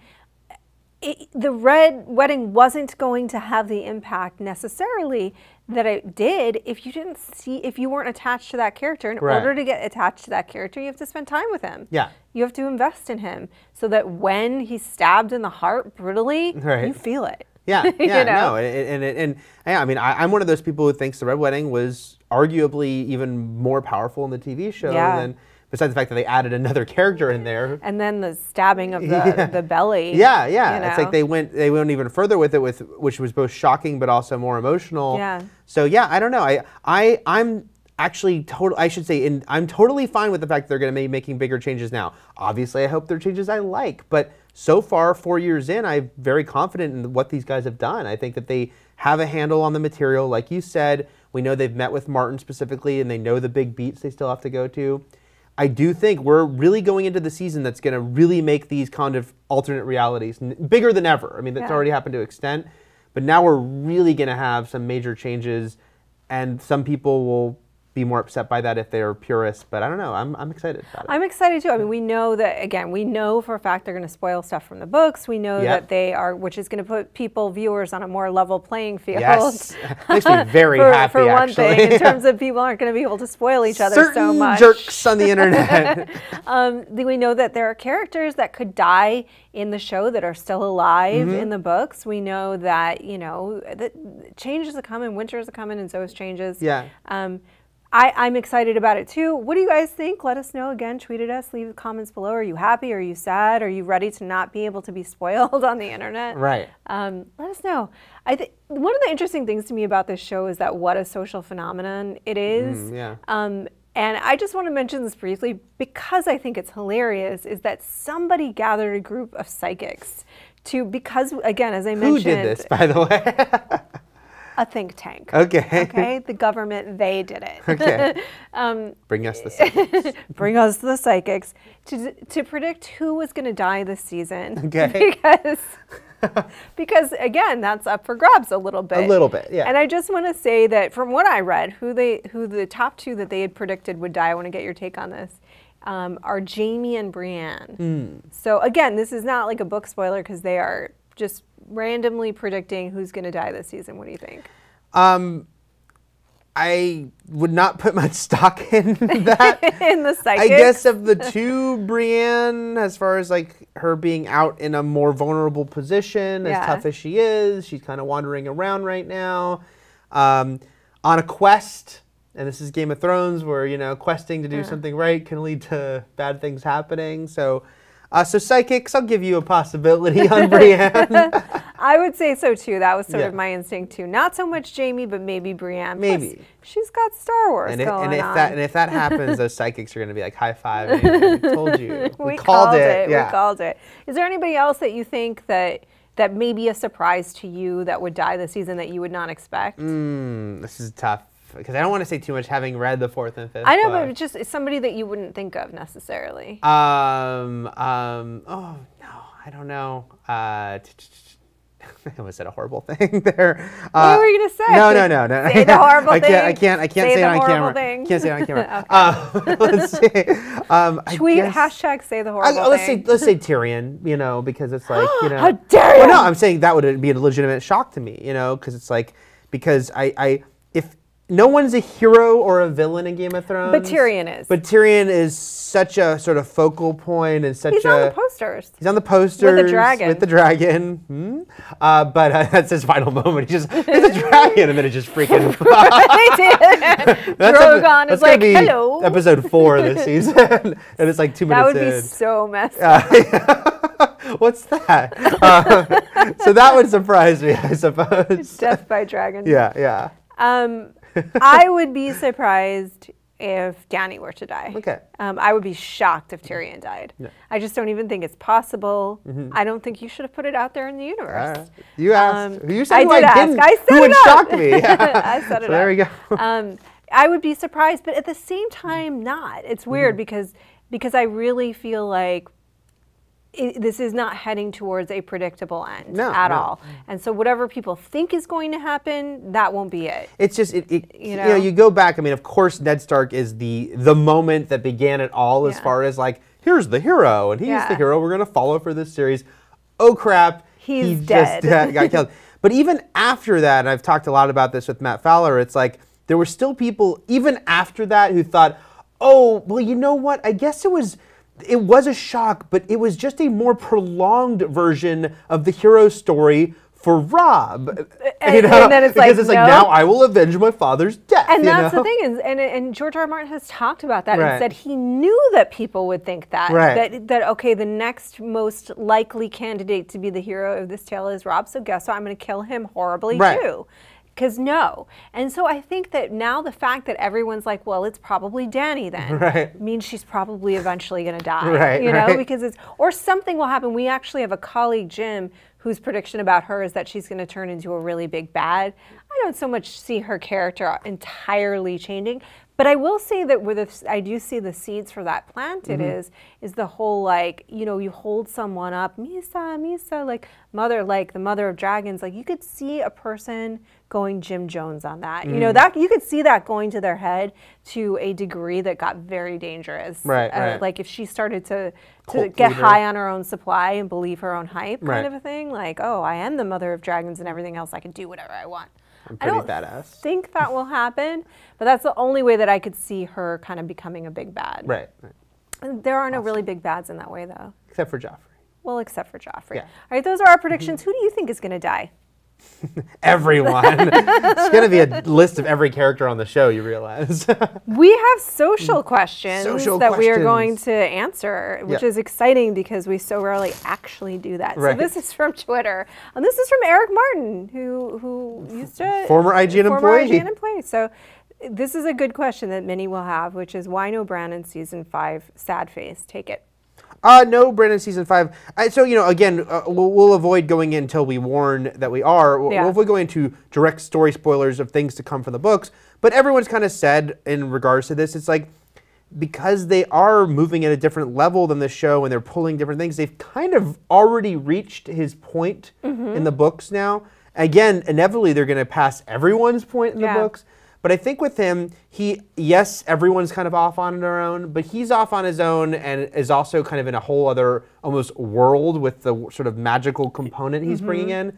the Red Wedding wasn't going to have the impact necessarily that it did if you weren't attached to that character. In order to get attached to that character, you have to spend time with him. Yeah. You have to invest in him so that when he's stabbed in the heart brutally, you feel it. Yeah, yeah, no, and I mean, I'm one of those people who thinks the Red Wedding was arguably even more powerful in the TV show than. Besides the fact that they added another character in there. And then the stabbing of the belly. Yeah, yeah. You know? It's like they went even further with it, which was both shocking but also more emotional. Yeah. So yeah, I don't know. I'm actually I'm totally fine with the fact that they're going to be making bigger changes now. Obviously, I hope they're changes I like, but so far, 4 years in, I'm very confident in what these guys have done. I think that they have a handle on the material, like you said. We know they've met with Martin specifically, and they know the big beats they still have to go to. I do think we're really going into the season that's going to really make these kind of alternate realities bigger than ever. I mean, that's already happened to extent, but now we're really going to have some major changes, and some people will be more upset by that if they're purists, but I don't know. I'm excited about it. I'm excited too. I mean, we know that, again, we know for a fact they're going to spoil stuff from the books. We know that they are, which is going to put viewers on a more level playing field. Yes, makes me very happy, for one actually. thing, in terms of people aren't going to be able to spoil each other so much. Jerks on the internet. We know that there are characters that could die in the show that are still alive in the books. We know that, you know, that changes are coming, winters are coming, and so is changes. Yeah. I'm excited about it too. What do you guys think? Let us know. Again, tweet at us, leave comments below. Are you happy? Are you sad? Are you ready to not be able to be spoiled on the internet? Right. Let us know. I think one of the interesting things to me about this show is that what a social phenomenon it is. And I just want to mention this briefly because I think it's hilarious, is that somebody gathered a group of psychics because, again, as I mentioned. Who did this, by the way? A think tank. Okay. Okay. The government, they did it. Okay. Bring us the psychics. Bring us the psychics to predict who was going to die this season. Okay. Because again, that's up for grabs a little bit. A little bit, yeah. And I just want to say that from what I read, who the top two that they had predicted would die, I want to get your take on this, are Jaime and Brienne. So again, this is not like a book spoiler because they are just randomly predicting who's going to die this season. What do you think? I would not put much stock in that. In the psychics? I guess of the two, Brienne, as far as like her being out in a more vulnerable position, as tough as she is, she's kind of wandering around right now, on a quest. And this is Game of Thrones, where, you know, questing to do something right can lead to bad things happening. So psychics, I'll give you a possibility on Brienne. I would say so too. That was sort of my instinct too. Not so much Jaime, but maybe Brienne. Maybe. Plus, she's got Star Wars going on. And if that happens, those psychics are going to be like high-fiving. We told you. We called it. Yeah. We called it. Is there anybody else that you think that may be a surprise to you that would die this season that you would not expect? This is tough. because I don't want to say too much having read the 4th and 5th. I know, but it's somebody that you wouldn't think of necessarily. Oh no, I don't know. I almost said a horrible thing there. What were you gonna say? No. Say the horrible thing. I can't say it on camera. Thing. Can't say it on camera. Let's see. Tweet hashtag say the horrible thing. Let's say Tyrion. You know, because it's like How dare you? Well, no, I'm saying that would be a legitimate shock to me. You know, because it's like if no one's a hero or a villain in Game of Thrones. But Tyrion is. But Tyrion is such a sort of focal point and such He's on the posters. He's on the posters. With the dragon. With the dragon. But that's his final moment. He just, it's a dragon, and then it just freaking... They did. Drogon is like, hello. Episode 4 of this season. And it's like 2 minutes in. That would be so messed up. What's that? So that would surprise me, I suppose. Death by dragon. Yeah. I would be surprised if Dany were to die. Okay. I would be shocked if Tyrion died. No. I just don't even think it's possible. I don't think you should have put it out there in the universe. You asked. You said I did ask. didn't. I said who it would up. shock me. I said it so there we go. I would be surprised, but at the same time, not. It's weird because I really feel like this is not heading towards a predictable end at all. And so whatever people think is going to happen, that won't be it. It's just, you know, you go back, I mean, of course, Ned Stark is the moment that began it all as far as like, here's the hero, and he's the hero we're going to follow for this series. Oh, crap. He's dead. Just got killed. But even after that, and I've talked a lot about this with Matt Fowler, it's like, there were still people, even after that, who thought, oh, well, you know what? I guess it was a shock, but it was just a more prolonged version of the hero story for Robb. And then it's because it's like, now I will avenge my father's death. And that's the thing is, and George R. R. Martin has talked about that and said he knew that people would think that. That okay, the next most likely candidate to be the hero of this tale is Robb, so guess what? I'm going to kill him horribly too. Because no. And so I think that now the fact that everyone's like, well, it's probably Dany then, means she's probably eventually going to die. You know, because it's, or something will happen. We actually have a colleague, Jim, whose prediction about her is that she's going to turn into a really big bad. I don't so much see her character entirely changing, but I will say that I do see the seeds for that planted is the whole, like, you know, you hold someone up, Misa, like the mother of dragons, like you could see a person going Jim Jones on that. You know, that you could see that going to their head to a degree that got very dangerous. Like if she started to get high on her own supply and believe her own hype kind of a thing, like, oh, I am the mother of dragons and everything else, I can do whatever I want. I don't think that will happen, but that's the only way that I could see her kind of becoming a big bad. There are no really big bads in that way, though. Except for Joffrey. Well, except for Joffrey. All right, those are our predictions. Who do you think is going to die? Everyone. It's going to be a list of every character on the show, you realize. We have social questions that we are going to answer, which is exciting because we so rarely actually do that. So this is from Twitter. And this is from Eric Martin, who used to... Former IGN employee. So this is a good question that many will have, which is why no Bran in season 5? Sad face. Take it. No, Bran in season 5. So, you know, again, we'll avoid going in until we warn that we are. We'll avoid going into direct story spoilers of things to come from the books. But everyone's kind of said in regards to this, it's like, because they are moving at a different level than the show and they're pulling different things, they've kind of already reached his point in the books now. Again, inevitably, they're going to pass everyone's point in the books. But I think with him, yes, everyone's kind of off on their own, but he's off on his own and is also kind of in a whole other almost world with the sort of magical component he's bringing in.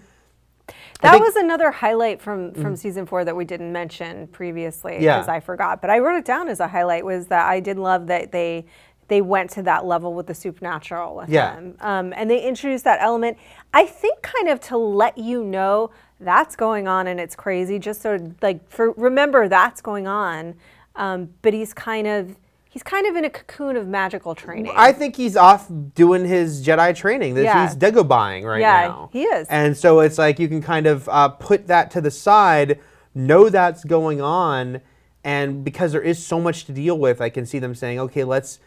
That was another highlight from season 4 that we didn't mention previously because I forgot. But I wrote it down as a highlight was that I did love that they went to that level with the supernatural with him. And they introduced that element, I think kind of to let you know that's going on and it's crazy, just sort of like, remember that's going on. But he's kind of in a cocoon of magical training. I think he's off doing his Jedi training. He's Dagobahing right now. Yeah, he is. And so it's like you can kind of put that to the side, know that's going on, and because there is so much to deal with, I can see them saying, okay, let's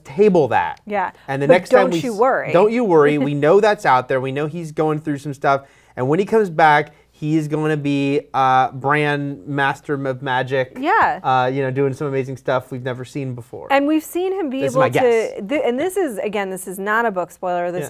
table that. Yeah. And the next time don't you worry. Don't you worry. We know that's out there. We know he's going through some stuff. And when he comes back, he's going to be brand master of magic. Yeah. You know, doing some amazing stuff we've never seen before. And we've seen him be This is able my guess. to, and this is, again, this is not a book spoiler. This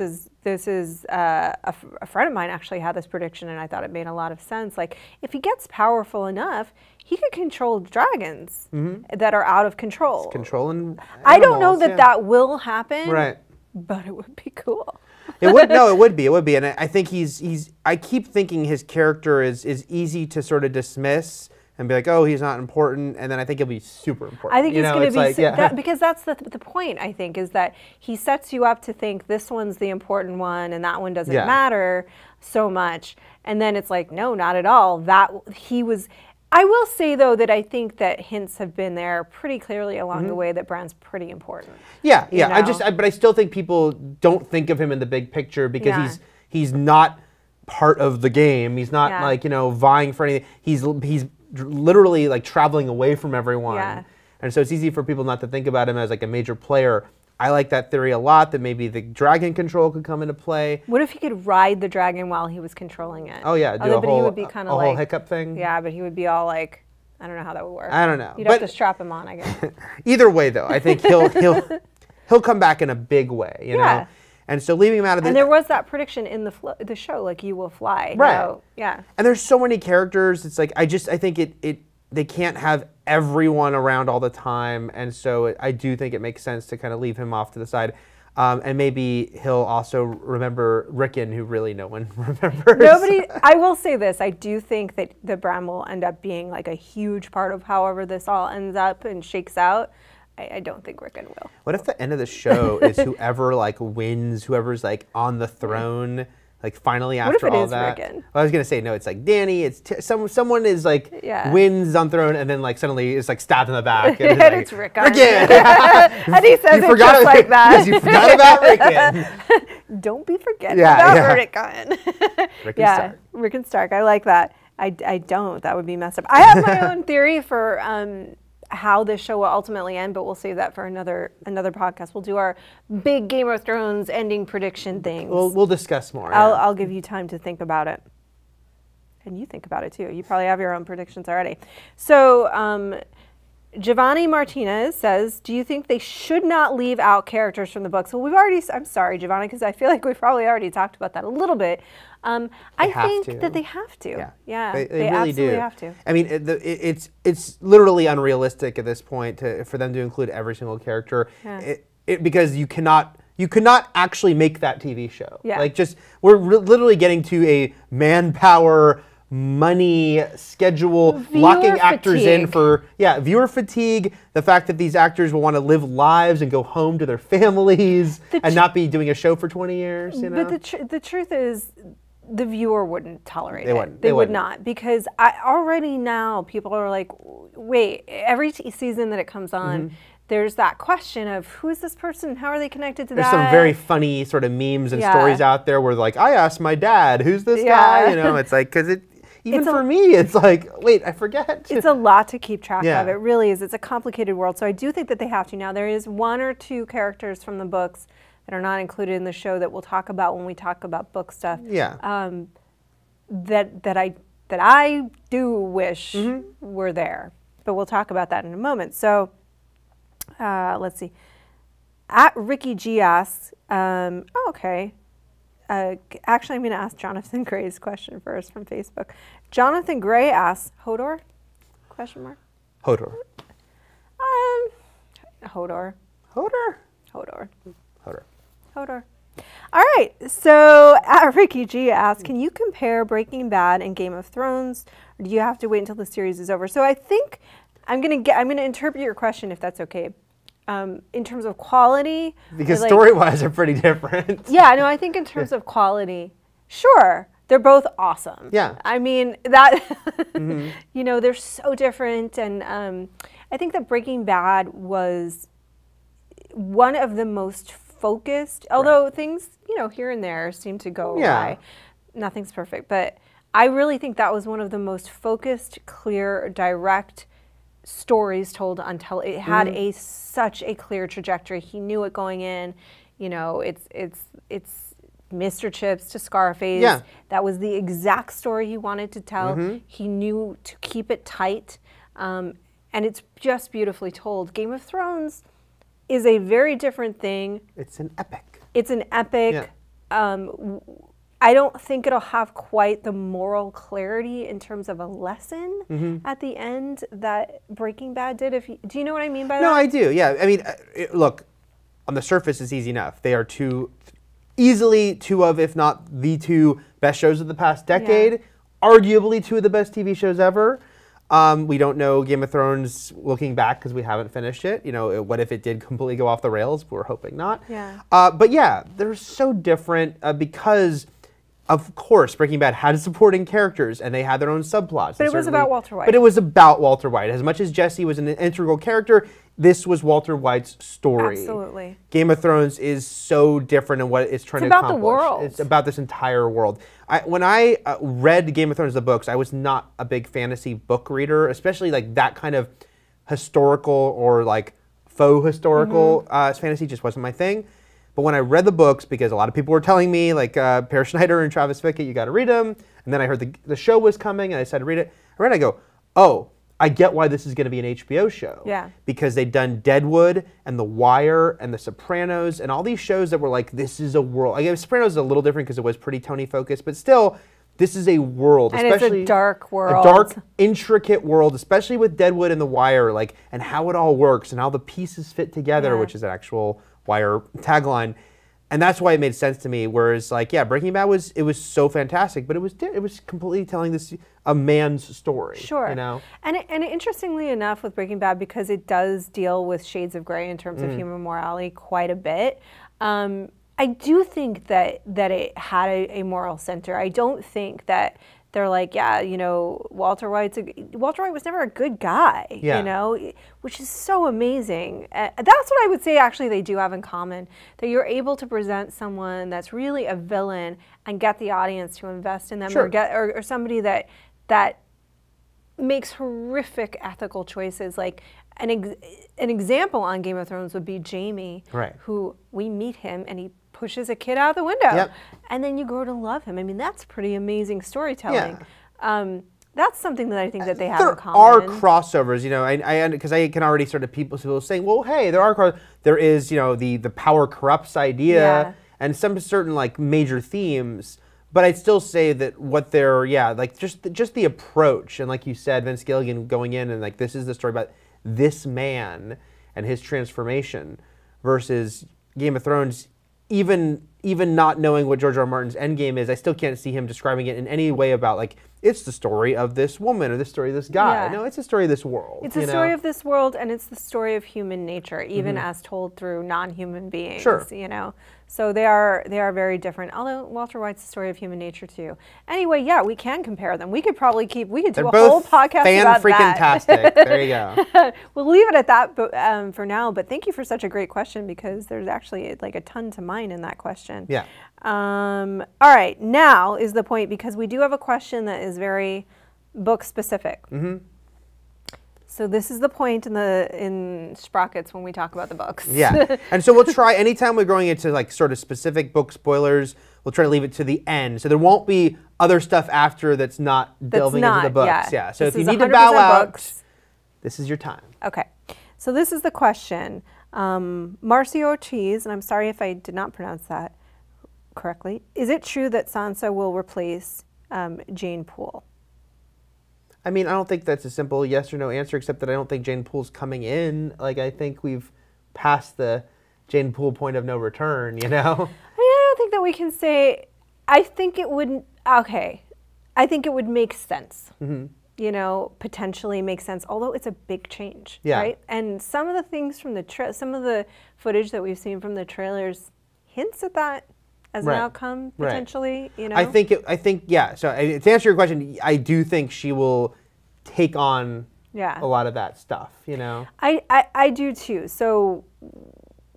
is a friend of mine actually had this prediction, and I thought it made a lot of sense. Like, if he gets powerful enough, he could control dragons that are out of control. Controlling I don't know animals, that that will happen. Right. But it would be cool. It would. No, it would be, and I think he's. I keep thinking his character is easy to sort of dismiss and be like, oh, he's not important, and then I think he'll be super important. I think he's going to be like, that, because that's the point. I think is that he sets you up to think this one's the important one and that one doesn't matter so much, and then it's like, no, not at all. That he was. I will say, though, that I think that hints have been there pretty clearly along the way that Bran's pretty important. Yeah. You know? But I still think people don't think of him in the big picture because he's not part of the game. He's not like, you know, vying for anything. He's literally like traveling away from everyone. Yeah. And so it's easy for people not to think about him as like a major player. I like that theory a lot, that maybe the dragon control could come into play. What if he could ride the dragon while he was controlling it? Oh yeah, do but he would be kind of like whole hiccup thing. Yeah, but he would be all like, I don't know how that would work. I don't know. You'd have to strap him on, I guess. Either way, though, I think he'll come back in a big way. You know. And so leaving him out of the... And there was that prediction in the show, like, you will fly. Right. No, yeah. And there's so many characters. It's like, I think they can't have everyone around all the time. And so I do think it makes sense to kind of leave him off to the side. And maybe he'll also remember Rickon, who really no one remembers. I will say this. I do think that the Bran will end up being like a huge part of however this all ends up and shakes out. I don't think Rickon will. What if the end of the show is whoever like wins, whoever's like on the throne, like finally after all that? Rickon? Well, I was gonna say no. It's like Dany. It's someone is like wins on throne, and then like suddenly is like stabbed in the back. And and like, it's Rickon. Rickon. And he says it just like that. Yes, you forgot about Rickon. Don't be forgetting about Rickon. Rickon Stark. Rickon Stark. I like that. I don't. That would be messed up. I have my own theory for how this show will ultimately end, but we'll save that for another podcast. We'll do our big Game of Thrones ending prediction things. We'll discuss more. I'll give you time to think about it. And you think about it too. You probably have your own predictions already. So Giovanni Martinez says, do you think they should not leave out characters from the books? Well, I'm sorry, Giovanni, because I feel like we've probably already talked about that a little bit. I think that they have to. Yeah, they really absolutely do. have to. I mean, it's literally unrealistic at this point for them to include every single character, because you cannot actually make that TV show. Yeah. Like we're literally getting to a manpower, money, schedule, locking actors in for viewer fatigue. The fact that these actors will want to live lives and go home to their families and not be doing a show for 20 years. You know? But the truth is, the viewer wouldn't tolerate it. They would not, because already now people are like, wait, every season that it comes on, there's that question of who's this person? How are they connected to that? There's some very funny sort of memes and stories out there where like, I asked my dad, who's this guy? You know, it's like, because even for me, it's like, wait, I forget. It's a lot to keep track of. It really is. It's a complicated world. So I do think that they have to. Now, there is one or two characters from the books that are not included in the show that we'll talk about when we talk about book stuff. Yeah. That I do wish were there. But we'll talk about that in a moment. So let's see. At Ricky G asks, okay. Actually, I'm going to ask Jonathan Gray's question first from Facebook. Jonathan Gray asks, Hodor? Question mark. Hodor. Hodor. Hodor. Hodor. Hodor. Hodor. All right. So at Ricky G asks, can you compare Breaking Bad and Game of Thrones, or do you have to wait until the series is over? So I think I'm going to interpret your question, if that's okay. In terms of quality, because story-wise are pretty different. Yeah, no, I think in terms of quality, sure, they're both awesome. Yeah, I mean that, you know, they're so different, and I think that Breaking Bad was one of the most focused. Although things, you know, here and there seem to go awry. Nothing's perfect, but I really think that was one of the most focused, clear, direct stories told until it had such a clear trajectory. He knew it going in. You know, it's Mr. Chips to Scarface. Yeah. That was the exact story he wanted to tell. He knew to keep it tight, and it's just beautifully told. Game of Thrones is a very different thing. It's an epic. It's an epic. I don't think it'll have quite the moral clarity in terms of a lesson at the end that Breaking Bad did. Do you know what I mean by that? No, I do. Yeah, I mean, look, on the surface, it's easy enough. They are easily two of, if not the two best shows of the past decade. Arguably two of the best TV shows ever. We don't know Game of Thrones looking back because we haven't finished it. You know, what if it did completely go off the rails? We're hoping not. Yeah. But yeah, they're so different because, of course, Breaking Bad had supporting characters and they had their own subplots. But it was about Walter White. But it was about Walter White. As much as Jesse was an integral character, this was Walter White's story. Absolutely. Game of Thrones is so different in what it's trying to accomplish. It's about the world. It's about this entire world. When I read Game of Thrones, the books, I was not a big fantasy book reader, especially like that kind of historical or like faux historical fantasy just wasn't my thing. But when I read the books, because a lot of people were telling me, like Per Schneider and Travis Fickett, you got to read them. And then I heard the show was coming, and I decided to read it. I go, oh, I get why this is going to be an HBO show. Yeah. Because they'd done Deadwood and The Wire and The Sopranos and all these shows that were like, this is a world. I guess Sopranos is a little different because it was pretty Tony focused, but still, this is a world. And it's a dark world. A dark, intricate world, especially with Deadwood and The Wire, like, and how it all works and how the pieces fit together, which is an actual Wire tagline. And that's why it made sense to me. Whereas, like, yeah, Breaking Bad was so fantastic, but it was completely telling a man's story. Sure. You know. And interestingly enough, with Breaking Bad, because it does deal with shades of gray in terms of human morality quite a bit, I do think that it had a moral center. I don't think that they're like, yeah, you know, Walter White was never a good guy, you know, which is so amazing. That's what I would say actually they do have in common, that you're able to present someone that's really a villain and get the audience to invest in them, or somebody that makes horrific ethical choices. Like an example on Game of Thrones would be Jaime, who we meet him and he pushes a kid out the window, and then you grow to love him. I mean, that's pretty amazing storytelling. That's something that I think that they have in common. There are crossovers, you know, because I can already sort of people saying, well, hey, there is, you know, the power corrupts idea and some certain like major themes. But I'd still say that what they're, like just the approach, and like you said, Vince Gilligan going in and like, this is the story about this man and his transformation, versus Game of Thrones. Even not knowing what George R. R. Martin's endgame is, I still can't see him describing it in any way about like, it's the story of this woman or the story of this guy. No, it's the story of this world. It's the story of this world, and it's the story of human nature, even as told through non-human beings. You know, so they are very different. Although Walter White's the story of human nature too. Anyway, we can compare them. We could probably do a whole podcast about that. Fan-freaking-tastic. There you go. We'll leave it at that for now. But thank you for such a great question, because there's actually like a ton to mine in that question. All right, now is the point, because we do have a question that is very book specific. So this is the point in Sprockets when we talk about the books. And so we'll try, anytime we're going into like sort of specific book spoilers, we'll try to leave it to the end. So there won't be other stuff after that's not delving into the books. So if you need to bow out, this is your time. Okay, so this is the question. Marcio Ortiz, and I'm sorry if I did not pronounce that correctly. Is it true that Sansa will replace Jane Poole? I mean, I don't think that's a simple yes or no answer, except that I don't think Jane Poole's coming in. Like, I think we've passed the Jane Poole point of no return, you know? I mean, I don't think that we can say, I think it would make sense. You know, potentially make sense, although it's a big change, right? And some of the things from some of the footage that we've seen from the trailers hints at that as an outcome, potentially, you know? I think, so to answer your question, I do think she will take on a lot of that stuff, you know? I do too. So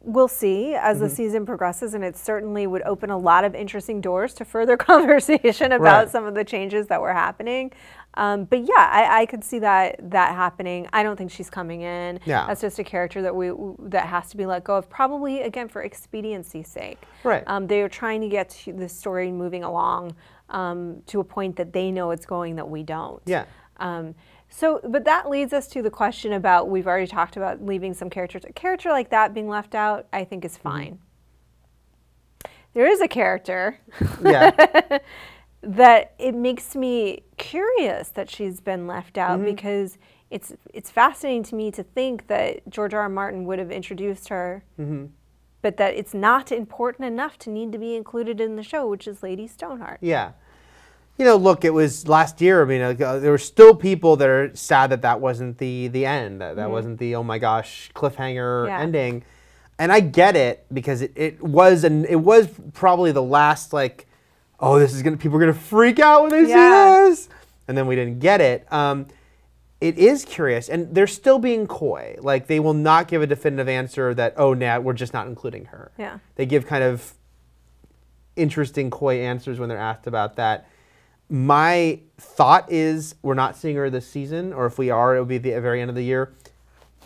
we'll see as the season progresses, and it certainly would open a lot of interesting doors to further conversation about some of the changes that were happening. But yeah, I could see that happening. I don't think she's coming in. Yeah. That's just a character that has to be let go of, probably again for expediency's sake. Right. They are trying to get the story moving along to a point that they know it's going that we don't. Yeah. But that leads us to the question about, we've already talked about leaving some characters. A character like that being left out, I think is fine. There is a character Yeah. that it makes me curious that she's been left out, because it's fascinating to me to think that George R. R. Martin would have introduced her, but that it's not important enough to need to be included in the show, which is Lady Stoneheart. Yeah. You know, look, it was last year. I mean, there were still people that are sad that wasn't the end, that wasn't the, oh my gosh, cliffhanger ending. And I get it, because it was probably the last, like, oh, people are gonna freak out when they see this, and then we didn't get it. It is curious, and they're still being coy. Like, they will not give a definitive answer that, oh, nah, we're just not including her. Yeah. They give kind of interesting coy answers when they're asked about that. My thought is we're not seeing her this season, or if we are, it'll be the very end of the year.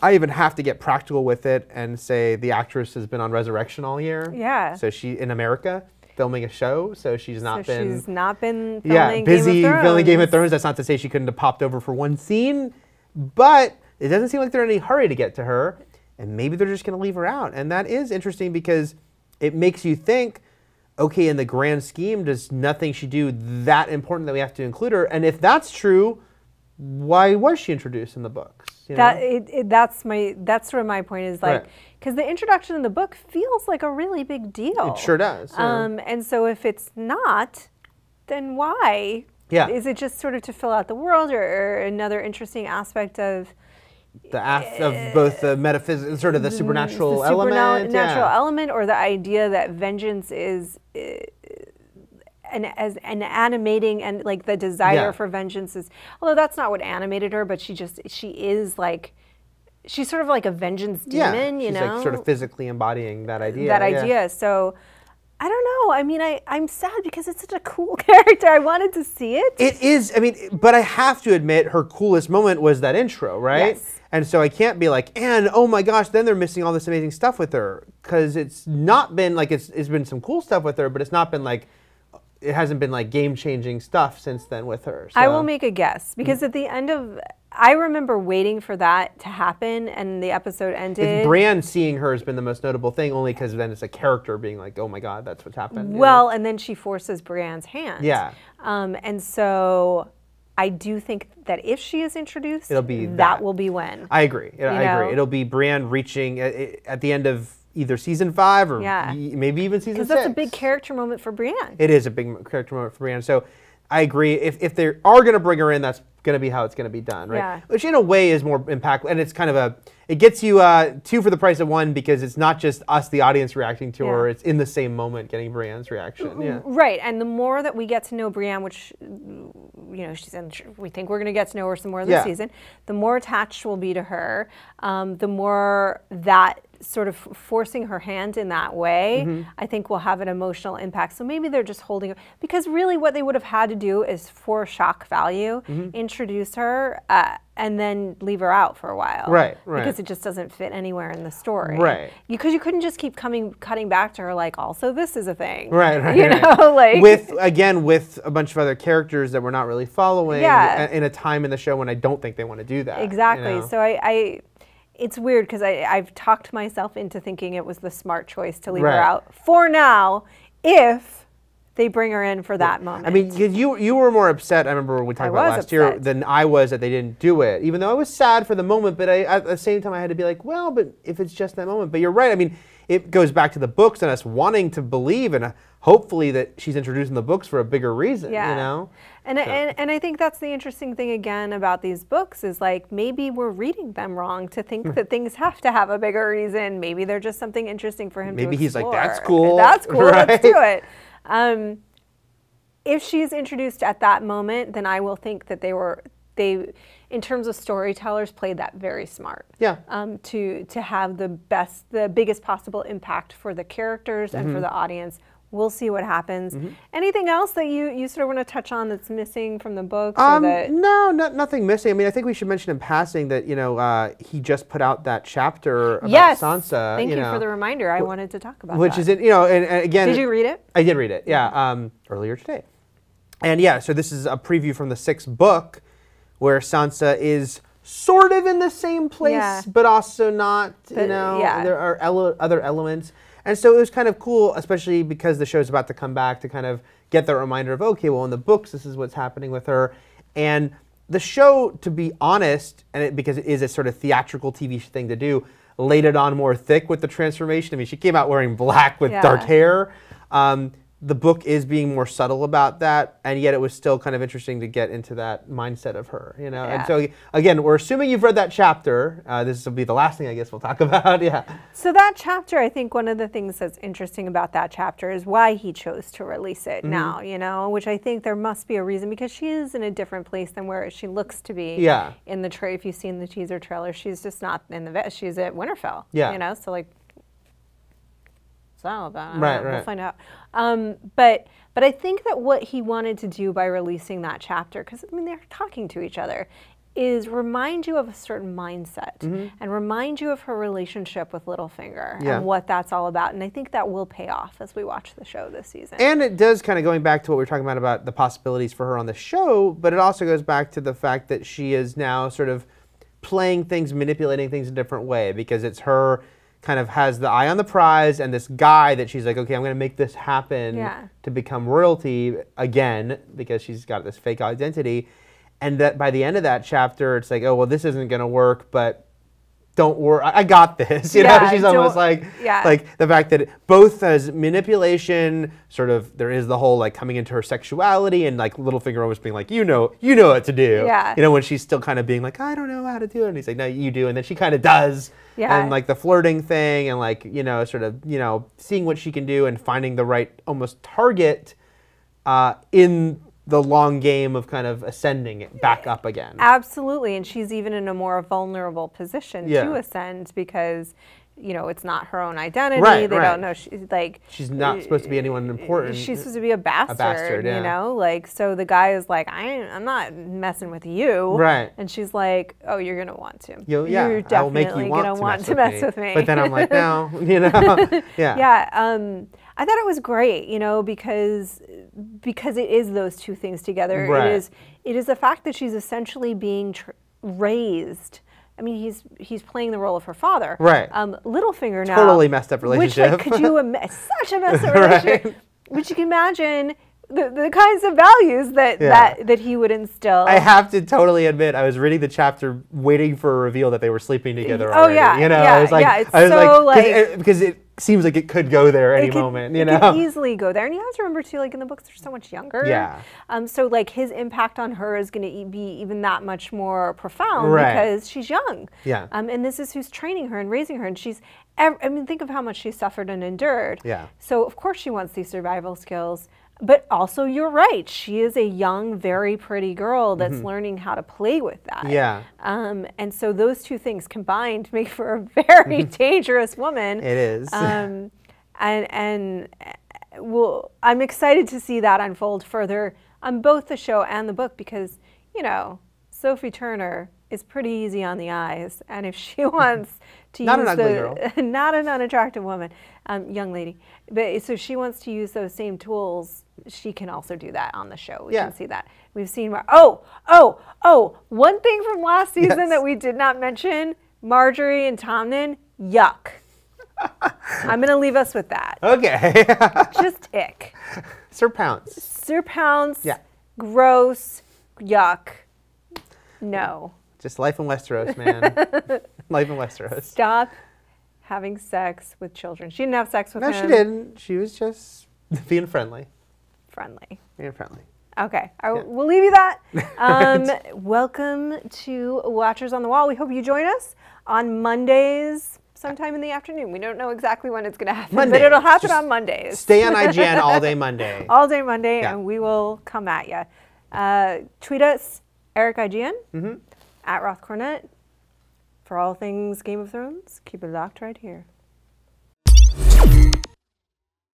I even have to get practical with it and say the actress has been on Resurrection all year. Yeah. So she, in America, filming a show, so she's not been filming busy Game of Thrones. filming Game of Thrones. That's not to say she couldn't have popped over for one scene, but it doesn't seem like they're in any hurry to get to her, and maybe they're just going to leave her out. And that is interesting, because it makes you think, okay, in the grand scheme, does nothing she do that important that we have to include her? And if that's true, why was she introduced in the books? You know? That's sort of my point, is like, because the introduction in the book feels like a really big deal. It sure does. Yeah. And so if it's not, then why? Yeah. Is it just sort of to fill out the world, or another interesting aspect of of both the metaphysics, sort of the supernatural element, element, or the idea that vengeance is as an animating, and like the desire for vengeance is, although that's not what animated her, but she is like, she's sort of like a vengeance demon, you know? She's like sort of physically embodying that idea. So I don't know. I mean, I'm sad because it's such a cool character. I wanted to see it. It is. I mean, but I have to admit, her coolest moment was that intro, right? Yes. And so I can't be like, and oh my gosh, then they're missing all this amazing stuff with her, because it's not been like, it's been some cool stuff with her, but it's not been like, it hasn't been like game-changing stuff since then with her. So. I will make a guess, because at the end of, I remember waiting for that to happen, and the episode ended. Bran seeing her has been the most notable thing, only because then it's a character being like, oh my god, that's what's happened. Well, and then she forces Bran's hand. Yeah. And so I do think that if she is introduced, it'll be that will be when. I agree. I agree. It'll be Bran reaching at the end of either season 5 or maybe even season 6. Because that's a big character moment for Bran. It is a big character moment for Bran. So I agree. If they are going to bring her in, that's going to be how it's going to be done, right? Yeah. Which in a way is more impactful, and it's kind of it gets you 2 for the price of 1, because it's not just us, the audience, reacting to her. It's in the same moment getting Brienne's reaction. Yeah. Right, and the more that we get to know Brienne, which, you know, we think we're going to get to know her some more this season, the more attached we'll be to her, the more that sort of forcing her hand in that way, I think will have an emotional impact. So maybe they're just holding her, because really what they would have had to do is, for shock value, introduce her and then leave her out for a while. Right. Because it just doesn't fit anywhere in the story. Right. Because you couldn't just keep cutting back to her like, also this is a thing. Right. You know, like. With a bunch of other characters that we're not really following in a time in the show when I don't think they want to do that. Exactly. You know? So it's weird, because I've talked myself into thinking it was the smart choice to leave her out for now, if they bring her in for that moment. I mean, you were more upset, I remember when we talked about last year, than I was that they didn't do it. Even though I was sad for the moment, but at the same time I had to be like, well, but if it's just that moment. But you're right. I mean, it goes back to the books and us wanting to believe, and hopefully that she's introduced in the books for a bigger reason, you know? And I think that's the interesting thing, again, about these books, is like, maybe we're reading them wrong to think that things have to have a bigger reason. Maybe they're just something interesting for him to explore. Maybe he's like, that's cool. That's cool, right? Let's do it. If she's introduced at that moment, then I will think that they, in terms of storytellers, played that very smart. Yeah. To have the biggest possible impact for the characters and for the audience we'll see what happens. Anything else that you sort of want to touch on that's missing from the books? Or that... No, nothing missing. I mean, I think we should mention in passing that, he just put out that chapter about Sansa. Thank you for the reminder. I wanted to talk about which that. is, and again... Did you read it? I did read it, yeah, earlier today. And yeah, so this is a preview from the 6th book where Sansa is sort of in the same place, but also not, there are other elements. And so it was kind of cool, especially because the show's about to come back, to kind of get that reminder of, okay, well, in the books, this is what's happening with her. And the show, to be honest, because it is a sort of theatrical TV thing to do, laid it on more thick with the transformation. I mean, she came out wearing black with dark hair. The book is being more subtle about that, and yet it was still kind of interesting to get into that mindset of her, And so, again, we're assuming you've read that chapter. This will be the last thing I guess we'll talk about, So that chapter, I think one of the things that's interesting about that chapter is why he chose to release it now, which I think there must be a reason, because she is in a different place than where she looks to be in the if you've seen the teaser trailer, she's just not in the she's at Winterfell, so like, so we'll find out. But I think that what he wanted to do by releasing that chapter, because I mean they're talking to each other, is remind you of a certain mindset and remind you of her relationship with Littlefinger and what that's all about. And I think that will pay off as we watch the show this season. And it does, kind of going back to what we were talking about the possibilities for her on the show, but it also goes back to the fact that she is now sort of playing things, manipulating things a different way, because it's her kind of has the eye on the prize, and this guy that she's like, okay, I'm going to make this happen to become royalty again, because she's got this fake identity. And that by the end of that chapter, it's like, oh, well, this isn't going to work, but don't worry, I got this. She's almost like the fact that both as manipulation, sort of, there is the whole like coming into her sexuality, and like Littlefinger almost being like, you know what to do. When she's still kind of being like, I don't know how to do it. And he's like, no, you do. And then she kind of does. And like the flirting thing, and like, sort of, seeing what she can do and finding the right almost target in the long game of kind of ascending it back up again. Absolutely, and she's even in a more vulnerable position to ascend, because it's not her own identity. They don't know she's not supposed to be anyone important. She's supposed to be a bastard, so the guy is like, I'm not messing with you. And she's like, oh, you're gonna want to. You're definitely gonna want to mess with me. But then I'm like, no, I thought it was great, because it is those two things together. It is the fact that she's essentially being raised. I mean, he's playing the role of her father. Littlefinger now. Totally messed up relationship. Which, like, could you imagine? Such a messed up relationship. But you can imagine the kinds of values that he would instill. I have to totally admit, I was reading the chapter waiting for a reveal that they were sleeping together already. I was like, because it seems like it could go there any moment. It could easily go there, and you have to remember too, like in the books, they're so much younger. So like his impact on her is going to be even that much more profound because she's young. And this is who's training her and raising her, and she's. I mean, think of how much she suffered and endured. So of course she wants these survival skills. But also, you're right. She is a young, very pretty girl that's learning how to play with that. And so those two things combined make for a very dangerous woman. It is. And I'm excited to see that unfold further on both the show and the book, because, Sophie Turner is pretty easy on the eyes, and if she wants to not an ugly girl, not an unattractive woman, young lady, but so she wants to use those same tools, she can also do that on the show. We can see that. We've seen one thing from last season that we did not mention: Marjorie and Tommen. Yuck. I'm going to leave us with that. Okay. Just ick. Sir Pounce. Yeah. Gross. Yuck. No. Just life in Westeros, man. Life in Westeros. Stop having sex with children. She didn't have sex with him. No, she didn't. She was just being friendly. Being friendly. Okay. We'll leave you that. Welcome to Watchers on the Wall. We hope you join us on Mondays sometime in the afternoon. We don't know exactly when it's going to happen, but it'll happen on Mondays. Stay on IGN all day Monday. All day Monday, and we will come at you. Tweet us, Eric IGN, at Roth Cornet. For all things Game of Thrones, keep it locked right here.